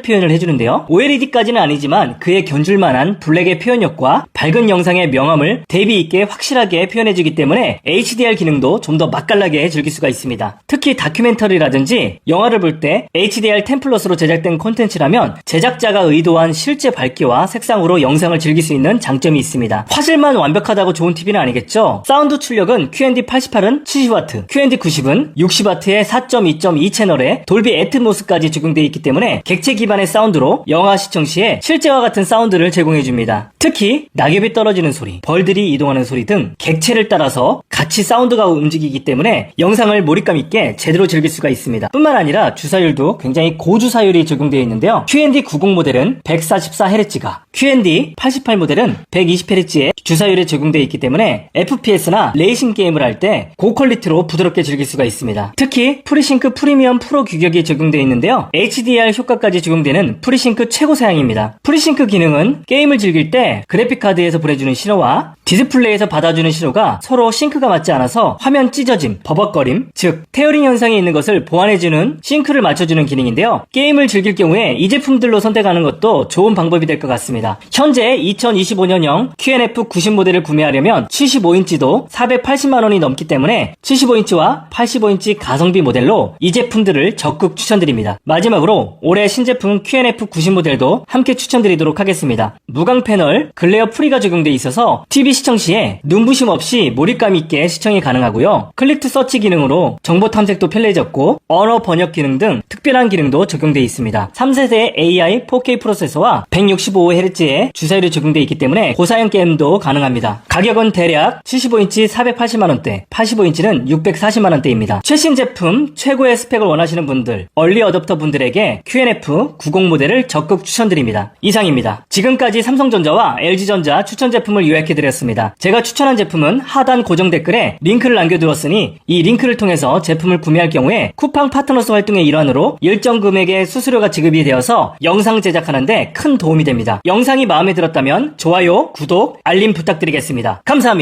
표현을 해주는데요. OLED까지는 아니지만 그에 견줄만한 블랙의 표현력과 밝은 영상의 명암을 대비 있게 확실하게 표현해주기 때문에 HDR 기능도 좀 더 맛깔나게 즐길 수가 있습니다. 특히 다큐멘터리라든지 영화를 볼 때 HDR10 플러스로 제작된 콘텐츠라면 제작자가 의도한 실제 밝기와 색상으로 영상을 즐길 수 있는 장점이 있습니다. 화질만 완벽하다고 좋은 TV는 아니겠죠? 사운드 출력은 QND88은 70W, QND90은 60W의 4.2.2 채널에 돌비 애트모스까지 적용되어 있기 때문에 객체 기반의 사운드로 영화 시청 시에 실제와 같은 사운드를 제공해줍니다. 특히 낙엽이 떨어지는 소리, 벌들이 이동하는 소리 등 객체를 따라서 같이 사운드가 움직이기 때문에 영상을 몰입감 있게 제대로 즐길 수가 있습니다. 뿐만 아니라 주사율도 굉장히 고주사율이 적용되어 있는데요. QND90 모델은 144Hz가, QND88 모델은 120Hz의 주사율에 적용되어 있기 때문에 FPS나 레이싱 게임을 할 때 고퀄리티로 부드럽게 즐길 수가 있습니다. 특히 프리싱크 프리미엄 프로 규격이 적용되어 있는데요. HDR 효과까지 적용되는 프리싱크 최고 사양입니다. 프리싱크 기능은 게임을 즐길 때 그래픽카드에서 보내주는 신호와 디스플레이에서 받아주는 신호가 서로 싱크가 맞지 않아서 화면 찢어짐, 버벅거림, 즉 테어링 현상이 있는 것을 보완해주는 싱크를 맞춰주는 기능인데요. 게임을 즐길 경우에 이 제품들로 선택하는 것도 좋은 방법이 될 것 같습니다. 현재 2025년형 QNF90 모델을 구매하려면 75인치 75인치도 480만원이 넘기 때문에 75인치와 85인치 가성비 모델로 이 제품들을 적극 추천드립니다. 마지막으로 올해 신제품 QNF90 모델도 함께 추천드리도록 하겠습니다. 무광 패널, 글레어 프리가 적용되어 있어서 TV 시청 시에 눈부심 없이 몰입감 있게 시청이 가능하고요. 클릭 투 서치 기능으로 정보 탐색도 편리해졌고 언어 번역 기능 등 특별한 기능도 적용되어 있습니다. 3세대 AI 4K 프로세서와 165Hz의 주사율이 적용되어 있기 때문에 고사양 게임도 가능합니다. 가격은 대략 75인치 480만원대, 85인치는 640만원대입니다. 최신 제품, 최고의 스펙을 원하시는 분들, 얼리 어댑터 분들에게 QNF90 모델을 적극 추천드립니다. 이상입니다. 지금까지 삼성전자와 LG전자 추천 제품을 요약해드렸습니다. 제가 추천한 제품은 하단 고정 댓글에 링크를 남겨두었으니 이 링크를 통해서 제품을 구매할 경우에 쿠팡 파트너스 활동의 일환으로 일정 금액의 수수료가 지급이 되어서 영상 제작하는데 큰 도움이 됩니다. 영상이 마음에 들었다면 좋아요, 구독, 알림 부탁드리겠습니다. 감사합니다.